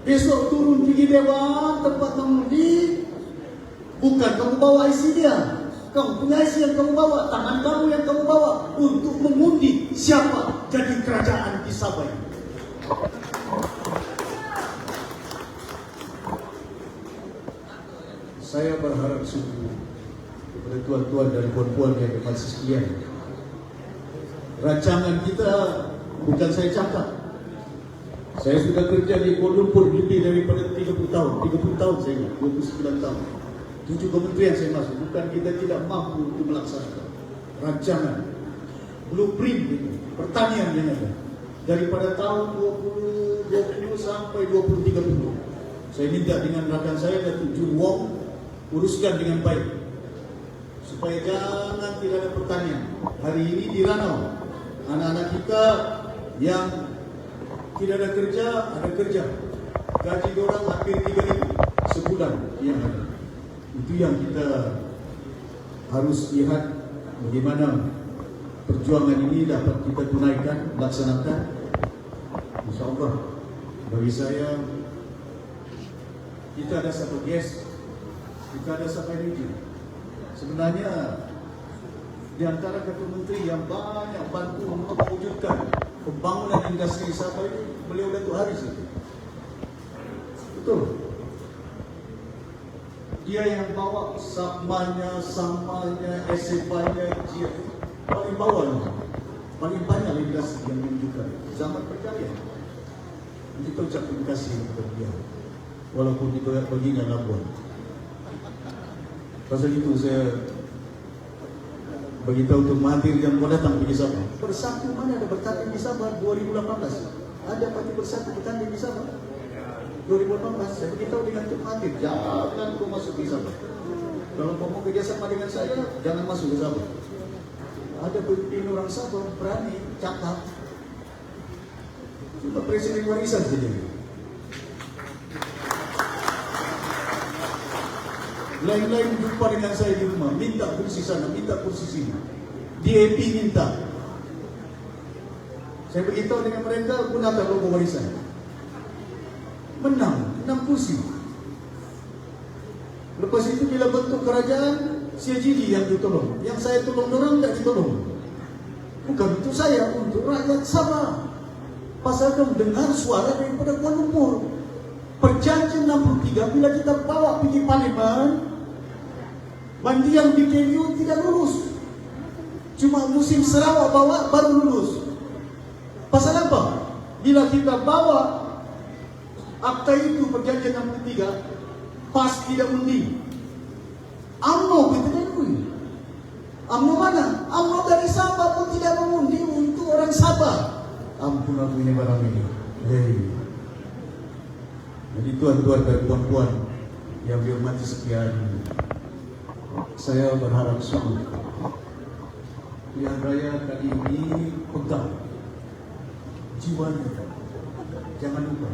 Besok turun tinggi dewan tempat mengundi, bukan kamu bawa IC dia. Kamu punya IC yang kamu bawa, tangan kamu yang kamu bawa untuk mengundi siapa jadi kerajaan di Sabah ini. Saya berharap sungguh kepada tuan-tuan dan puan-puan yang bermasih sekian. Rancangan kita bukan saya cakap. Saya sudah kerja di Kuala Lumpur lebih daripada 30 tahun. 30 tahun saya ingat, 29 tahun. 7 kementerian saya masuk. Bukan kita tidak mampu untuk melaksanakan rancangan blueprint itu, pertanian yang ada. Daripada tahun 2020 sampai 2030. Saya minta dengan rakan saya Datuk Jun Wong uruskan dengan baik supaya jangan tidak ada pertanian. Hari ini di Ranau anak-anak kita yang tidak ada kerja, gaji orang hampir 3,000 sebulan yang ada. Itu yang kita harus lihat bagaimana perjuangan ini dapat kita tunaikan, laksanakan. InsyaAllah bagi saya kita ada satu gas, kita ada satu energi. Sebenarnya di antara ketua menteri yang banyak bantu untuk mewujudkan pembangunan industri Sabah ini, beliau Datuk Haris itu. Betul. Dia yang bawa samanya, SFA-nya, paling bawah, paling banyak industri yang menunjukkan zaman berjaya. Kita ucap terima kasih kepada dia, walaupun kita baginya Labuan. Pasal itu saya beritahu untuk Mahathir yang mau datang pergi Sabah. Bersatu mana ada bertanding di Sabah 2018? Ada parti bersatu bertanding di Sabah 2018. Saya beritahu dengan Tuk Mahathir, jangan kau masuk di Sabah. Kalau kau mau kerjasama dengan saya, jangan masuk ke Sabah. Ada pemimpin orang Sabah berani cakap. Cuma presiden warisan saja. Lain-lain jumpa dengan saya di rumah, minta kursi sana, minta kursi sini. DAP minta. Saya beritahu dengan mereka, gunakan logo warisan. Menang, 6 kursi. Lepas itu bila bentuk kerajaan, CGD yang ditolong. Yang saya tolong orang tidak ditolong. Bukan untuk saya, untuk rakyat Sabah. Pasal dong dengar suara daripada Kuala Lumpur. Perjanjian 63 bila kita bawa pergi parlimen, bandi yang di KU tidak lulus. Cuma musim Sarawak bawa baru lulus. Pasal apa? Bila kita bawa akta itu perjanjian 63, pas tidak undi. UMNO kita tidak undi. UMNO mana? UMNO dari Sabah pun tidak mengundi untuk orang Sabah. Ampun aku ini barang ini. Hei. Jadi tuan-tuan dan puan-puan yang dihormati sekian, saya berharap sungguh pilihan raya kali ini pegang jiwanya. Jangan lupa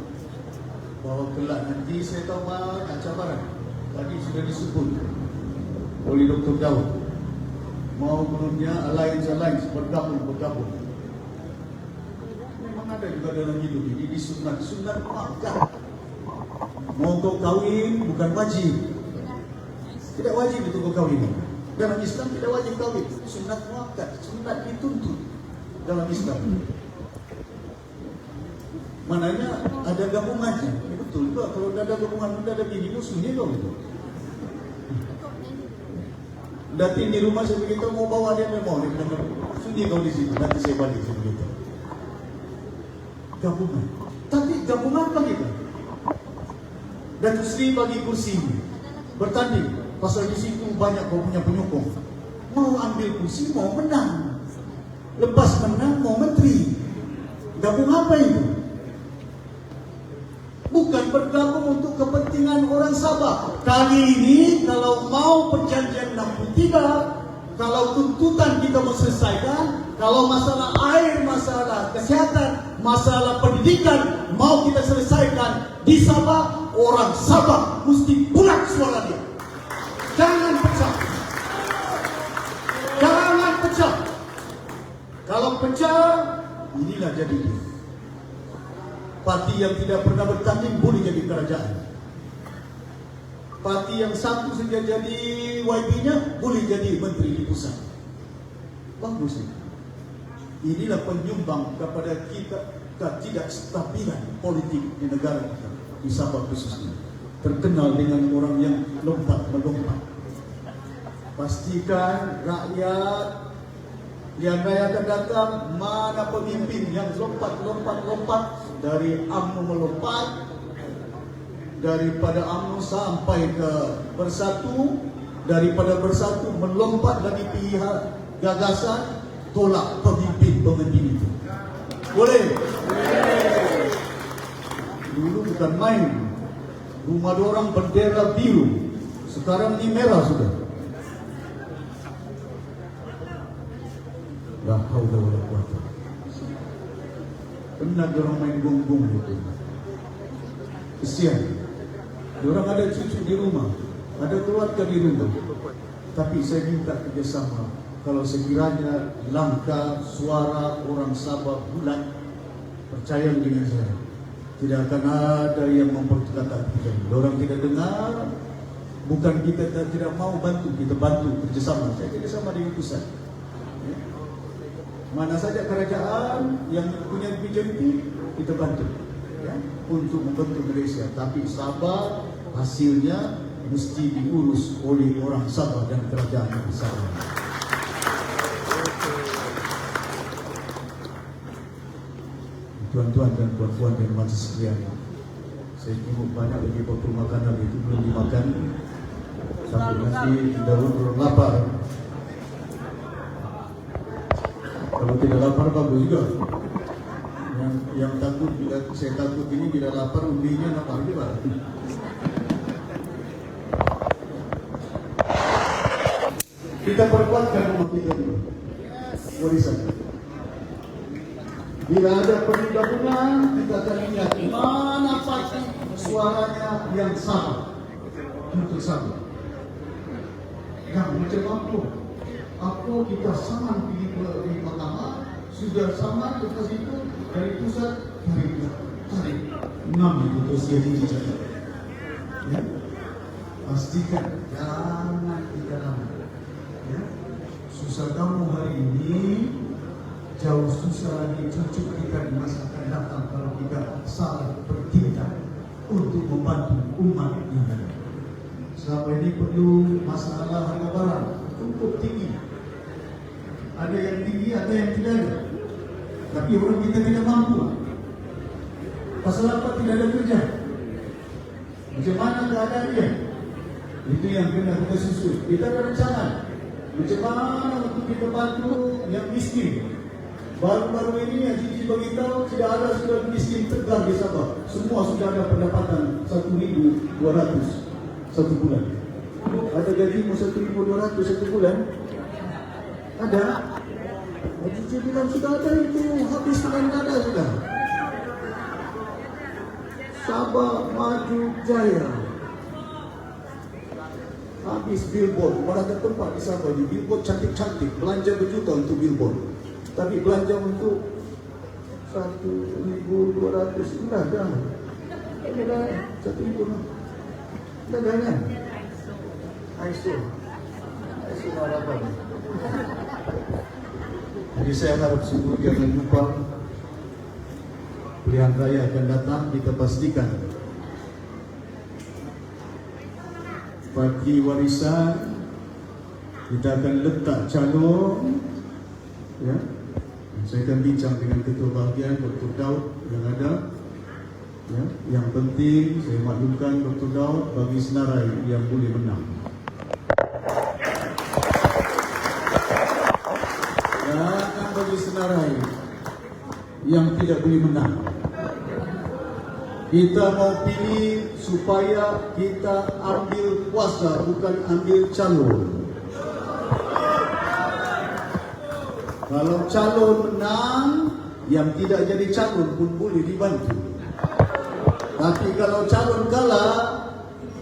bahwa kelak nanti saya tahu banyak cabaran. Tadi sudah disebut oleh Dr. Daud. Mau menurutnya alliance bergabung. Memang ada juga dalam hidup ini disunat maafkan. Mau kau kahwin bukan wajib. Tidak wajib untuk kau kahwin. Dalam Islam tidak wajib kahwin. Sunat muakkad, sunat dituntut dalam Islam. Mananya ada gabungannya. Betul juga kalau ada gabungan, ada bini musuhnya kau itu. Datin di rumah saya begitu mau bawa dia mau sunyi kau di situ. Nanti saya balik begitu. Gabungan. Tapi gabungan apa kita? Dan Sri bagi kursi ini bertanding. Pasal di situ banyak kau punya penyokong. Mau ambil kursi, mau menang. Lepas menang mau menteri. Gabung apa itu? Bukan bergabung untuk kepentingan orang Sabah. Kali ini kalau mau perjanjian 63, kalau tuntutan kita mau selesaikan, kalau masalah air, masalah kesehatan, masalah pendidikan mau kita selesaikan di Sabah, orang Sabah mesti bulat suara dia. Jangan pecah. Jangan pecah. Kalau pecah, inilah jadi dia. Parti yang tidak pernah bertanding boleh jadi kerajaan. Parti yang satu saja jadi YB-nya boleh jadi menteri di pusat. Bagus ini. Inilah penyumbang kepada kita ketidakstabilan politik di negara kita, di Sabah khususnya. Terkenal dengan orang yang lompat-melompat. Pastikan rakyat yang akan datang, mana pemimpin yang lompat-lompat dari UMNO melompat, daripada UMNO sampai ke Bersatu, daripada Bersatu melompat lagi pihak gagasan, tolak pemimpin itu. Boleh? Dulu bukan main. Rumah orang bendera biru, sekarang ini merah sudah. La haula wala quwwata. Pernah orang main gonggong gitu. Kesian. Orang ada cucu di rumah, ada keluarga di rumah. Tapi saya minta kerjasama. Kalau sekiranya langkah suara orang Sabah bulat, percaya dengan saya, tidak akan ada yang memperkatakan kita. Orang tidak dengar, bukan kita tidak mau bantu, kita bantu kerjasama. Saya kerjasama dengan pusat. Mana saja kerajaan yang punya BJP, kita bantu ya, untuk membantu Malaysia. Tapi Sabah hasilnya mesti diurus oleh orang Sabah dan kerajaan yang Sabah. Tuan-tuan dan puan-puan dan majlis sekalian, saya tengok banyak lagi botol makanan itu belum dimakan. Sampai nanti daun lapar. Kalau tidak lapar bagus juga. Yang takut bila saya takut ini bila lapar undinya lapar juga. Kita perkuatkan rumah kita dulu. Warisan. Bila ada pergabungan, kita akan lihat mana parti suaranya yang sama untuk sama. Yang macam apa? Apa kita sama pilih di mahkamah, sudah sama lepas itu dari pusat tarik 6 itu terus jadi ya. Pastikan jangan kita lama ya. Susah kamu hari ini, jauh susah lagi cucu kita di masa akan datang kalau kita salah bertindak untuk membantu umat yang ada. Selama ini perlu masalah harga barang cukup tinggi. Ada yang tinggi, ada yang tidak ada. Tapi orang kita tidak mampu. Pasal apa tidak ada kerja? Macam mana keadaan dia? Itu yang kena kita susun. Kita ada rencana. Macam mana untuk kita bantu yang miskin? Baru-baru ini yang Cici beritahu tidak ada sudah miskin tegar di Sabah. Semua sudah ada pendapatan 1.200 satu bulan. Ada gajimu 1.200 satu bulan? Ada? Cici bilang sudah ada itu, habis dengan ada sudah. Sabah maju jaya. Habis billboard, ada tempat di Sabah di billboard cantik-cantik, belanja berjuta untuk billboard. Tapi belanja untuk 1.200 sudah ada. Ada 1.000. Sudah ada kan? ISO harapan. Jadi saya harap sungguh jangan lupa pilihan raya akan datang, kita pastikan bagi warisan kita akan letak calon ya. Saya akan bincang dengan ketua bahagian Dr. Daud yang ada ya. Yang penting saya maklumkan Dr. Daud bagi senarai yang boleh menang. Jangan bagi senarai yang tidak boleh menang. Kita mau pilih supaya kita ambil kuasa, bukan ambil calon. Kalau calon menang, yang tidak jadi calon pun boleh dibantu. Tapi kalau calon kalah,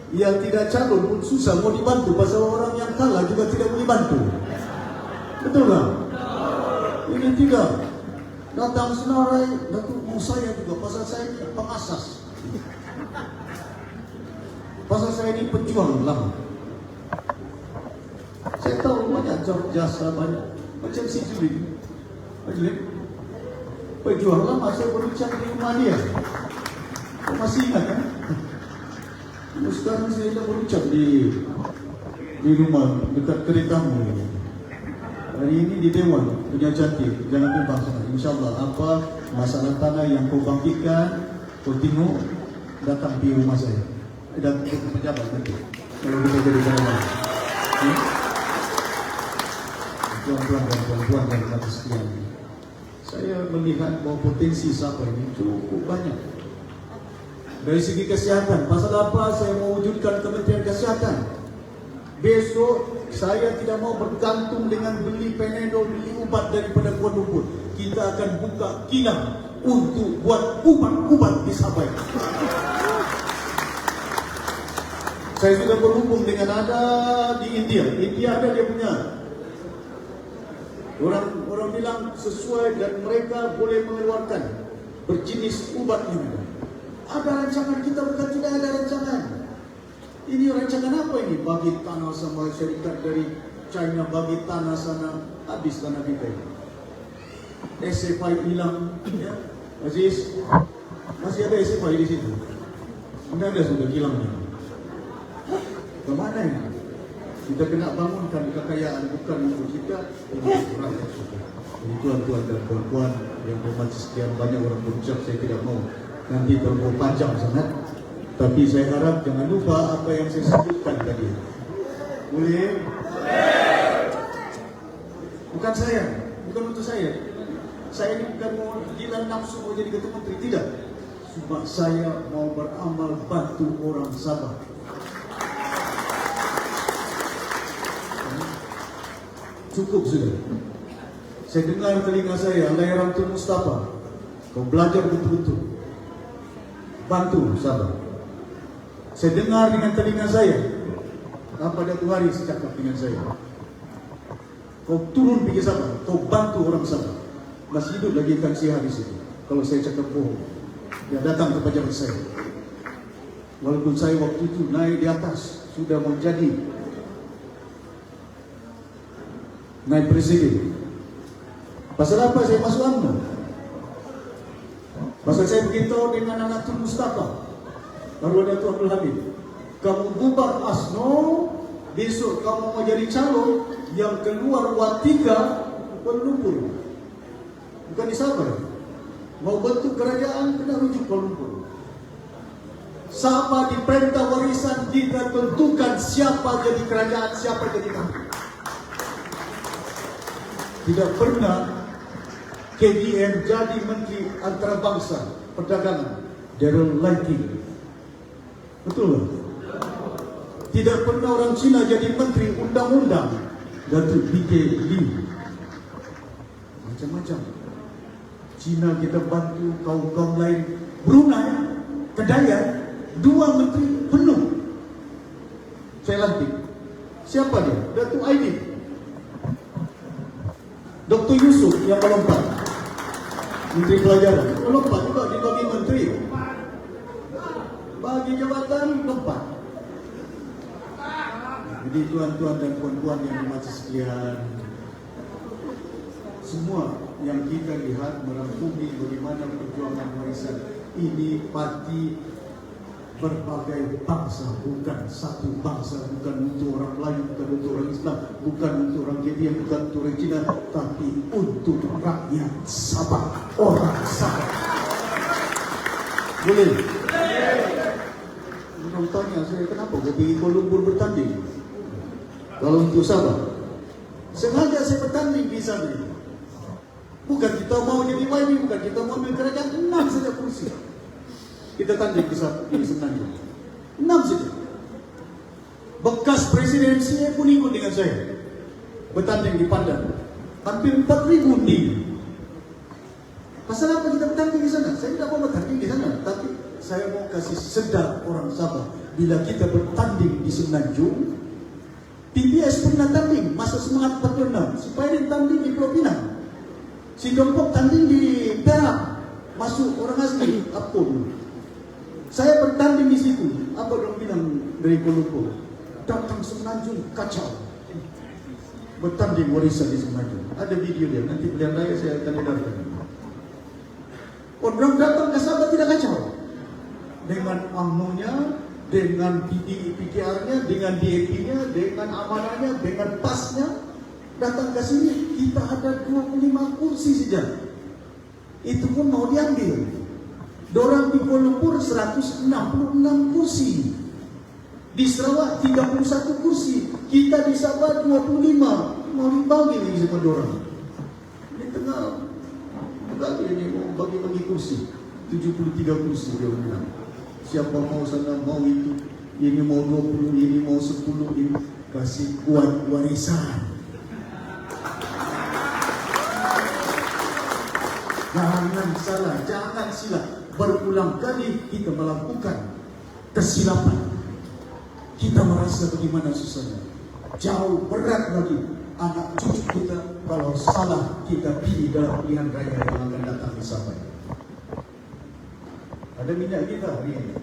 yang tidak calon pun susah mau dibantu. Pasal orang yang kalah juga tidak boleh bantu. Betul tak? Ini tidak. Datang senarai, Datuk mau saya juga. Pasal saya ini pengasas. Pasal saya ini pejuang lama. Saya tahu banyak jasa banyak. Macam si Julin. Pejuang lama saya berucap di rumah dia. Masih ingat kan? Sekarang saya dah berucap di rumah dekat keretamu. Hari ini di Dewan punya cantik. Jangan bimbang sangat. InsyaAllah apa masalah tanah yang kau bangkitkan, kau tengok, datang di rumah saya. Dan pejabat nanti. Kalau kita jadi kawan. Tuan-tuan dan puan-puan yang kami sekian. Saya melihat bahawa potensi Sabah ini cukup banyak. Dari segi kesihatan, pasal apa saya mewujudkan Kementerian Kesihatan? Besok saya tidak mau bergantung dengan beli Panadol, beli ubat daripada Kuala Lumpur. Kita akan buka kilang untuk buat ubat-ubat di Sabah. Saya sudah berhubung dengan ada di India. India ada dia punya. Orang bilang sesuai dan mereka boleh mengeluarkan berjenis ubat yang ada. Ada rancangan, kita bukan tidak ada rancangan. Ini rancangan apa ini? Bagi tanah sama syarikat dari China, bagi tanah sana, habis tanah kita ini. SFI hilang, ya. Aziz, masih ada SFI di situ. Tidak ada, sudah hilangnya. Kemana ini? Kita kena bangunkan kekayaan bukan untuk kita, untuk rakyat kita. Ini tuan-tuan dan puan-puan yang berhormat sekian banyak orang berucap, saya tidak mau nanti terlalu panjang sangat. Tapi saya harap jangan lupa apa yang saya sebutkan tadi. Boleh? Bukan saya, bukan untuk saya. Saya ini bukan mau gila nafsu mau jadi ketua menteri, tidak. Cuma saya mau beramal bantu orang Sabah. Cukup sudah. Saya dengar telinga saya, Allahyarham Tun Mustafa, kau belajar betul-betul. Bantu Sabah. Saya dengar dengan telinga saya, apa Datuk Haris cakap dengan saya. Kau turun pergi Sabah, kau bantu orang Sabah. Masih hidup lagi kan si Haris itu. Kalau saya cakap bohong, dia datang ke pejabat saya. Walaupun saya waktu itu naik di atas, sudah menjadi naik presiden. Pasal apa saya masuk UMNO? Pasal saya beritahu dengan anak Tun Mustafa, baru ada Tuan Abdul Hamid, kamu bubar ASNO, besok kamu mau jadi calon yang keluar Watiga Kuala Lumpur, bukan di Sabah. Mau bentuk kerajaan kena rujuk Kuala Lumpur. Sabah di perintah warisan kita tentukan siapa jadi kerajaan, siapa jadi menteri. Tidak pernah KDM jadi Menteri Antarabangsa Perdagangan Daryl Lighting. Betul tak? Tidak pernah orang Cina jadi Menteri Undang-Undang Datuk BK Lee. Macam-macam. Cina kita bantu kaum-kaum lain. Brunei, Kedayan, 2 menteri penuh. Saya lantik. Siapa dia? Datuk Aidit. Dr. Yusuf yang melompat, Menteri Pelajaran, melompat juga dibagi menteri, bagi jabatan lompat. Jadi tuan-tuan dan puan-puan yang dimati sekian, semua yang kita lihat merangkumi bagaimana perjuangan warisan ini parti berbagai bangsa, bukan satu bangsa, bukan untuk orang Melayu, bukan untuk orang Islam, bukan untuk orang India, bukan untuk orang Cina, tapi untuk rakyat Sabah, orang Sabah. Boleh? Orang tanya saya, kenapa kau pergi Kuala Lumpur bertanding? Kalau untuk Sabah, sengaja saya bertanding di sana. Bukan kita mau jadi YB, bukan kita mau ambil kerajaan, 6 saja kursi. Kita tanding di Semenanjung. 6 saja. Bekas presiden saya pun ikut dengan saya. Bertanding di Padang. Hampir 4.000 undi. Pasal apa kita bertanding di sana? Saya tidak mau bertanding di sana, tapi saya mau kasih sedar orang Sabah. Bila kita bertanding di Semenanjung, PBS pernah tanding masa semangat 46, supaya dia tanding di Pulau Pinang. Si Dompok tanding di Perak, masuk orang asli, apun. Saya bertanding di situ. Apa dong bilang dari Kuala Lumpur? Datang Semenanjung, kacau. Bertanding warisan di Semenanjung. Ada video dia, nanti pilihan raya saya akan edarkan. Orang datang ke Sabah tidak kacau. Dengan UMNO-nya, dengan PKR-nya, dengan DAP-nya, dengan amanahnya, dengan PAS-nya. Datang ke sini, kita ada 25 kursi saja. Itu pun mau diambil. Dorang di Kuala Lumpur 166 kursi. Di Sarawak 31 kursi. Kita di Sabah 25. Mau dibagi lagi sama dorang. Di tengah bagi ini mau bagi-bagi kursi. 73 kursi dia bilang. Siapa mau sana, mau itu. Ini mau 20, ini mau 10, ini kasih kuat warisan. Jangan salah, jangan silap. Berulang kali kita melakukan kesilapan. Kita merasa bagaimana susahnya. Jauh berat lagi anak cucu kita kalau salah kita pilih dalam pilihan raya yang akan datang di Sabah. Ada minyak kita hari ini.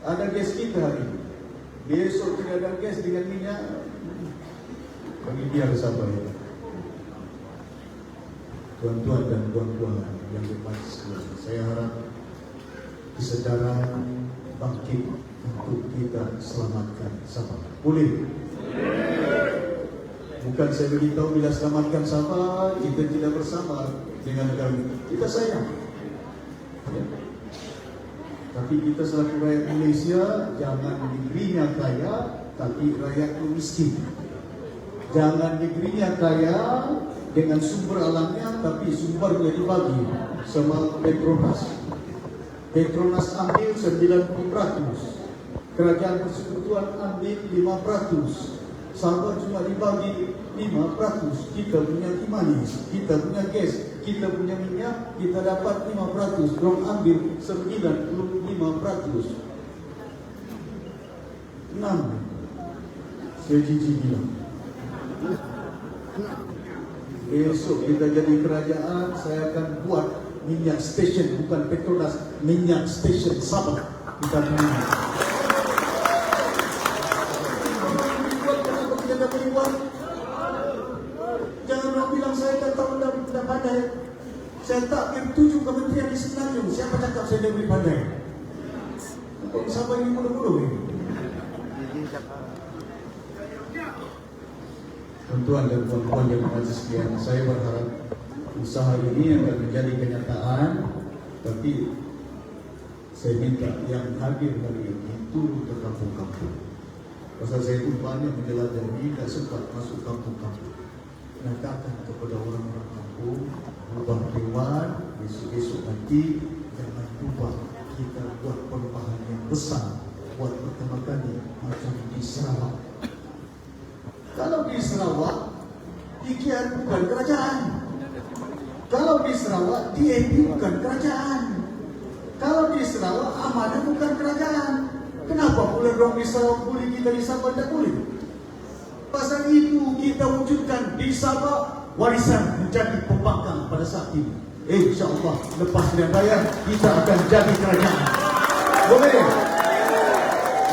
Ada gas kita hari ini. Besok tidak ada gas dengan minyak. Bagi biar Sabah ya. Tuan-tuan dan puan-puan yang berbahagia sekalian, saya harap kesadaran bangkit untuk kita selamatkan Sabah. Boleh? Bukan saya beritahu bila selamatkan Sabah, kita tidak bersama dengan negara kita sayang. Ya. Tapi kita selaku rakyat Malaysia, jangan negerinya kaya, tapi rakyatnya miskin. Jangan negerinya kaya dengan sumber alamnya, tapi sumbernya dibagi sama Petronas. Petronas ambil 90%, Kerajaan Persekutuan ambil 5%, Sabah cuma dibagi 5%. Kita punya manis, kita punya gas, kita punya minyak, kita dapat 5%. Dorang ambil 95%. 6. Saya jijik bilang. Besok kita jadi kerajaan, saya akan buat minyak station, bukan Petronas, minyak station Sabah. Kita punya. Kenapa kita tak boleh buat? Jangan orang bilang saya tak tahu dah pandai. Saya tak 7 kementerian di Semenanjung. Siapa cakap saya dah boleh pandai? Untuk Sabah ini bodoh-bodoh ini. Tuan-tuan dan puan-puan yang berbahagia sekalian, saya berharap usaha ini akan menjadi kenyataan. Tapi saya minta yang hadir hari ini turun ke kampung-kampung. Pasal saya pun banyak menjelajahi, tak sempat masuk kampung-kampung. Nyatakan kepada orang-orang kampung, ubah dewan, besok-besok nanti jangan lupa kita buat perubahan yang besar. Buat pertama kali macam di Sarawak. Kalau di Sarawak, PKR bukan kerajaan. Kalau di Sarawak, DAP bukan kerajaan. Kalau di Sarawak, amanah bukan kerajaan. Kenapa pula dong di Sarawak boleh, kita di Sabah tak boleh? Pasal itu kita wujudkan di Sabah warisan menjadi pembangkang pada saat ini. InsyaAllah lepas pilihan raya kita akan jadi kerajaan. Boleh?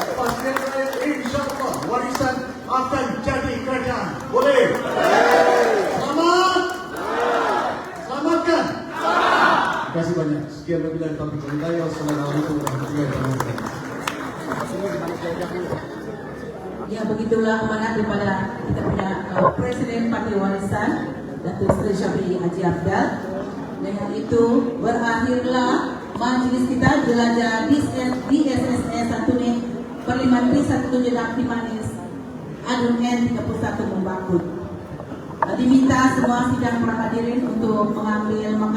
Lepas pilihan raya insyaAllah warisan akan jadi kerajaan. Boleh? Selamat? Selamatkan? Terima kasih banyak. Sekian wabillahi taufiq wal hidayah. Wassalamualaikum warahmatullahi wabarakatuh. Ya, begitulah amanat daripada kita punya Presiden Parti Warisan Datuk Seri Syafie Haji Afdal. Dengan itu berakhirlah majlis kita jelajah DSSS 1 ni Parlimen 1 Jeddah Manis Adun N31 Membakut. diminta semua sidang para hadirin untuk mengambil makanan.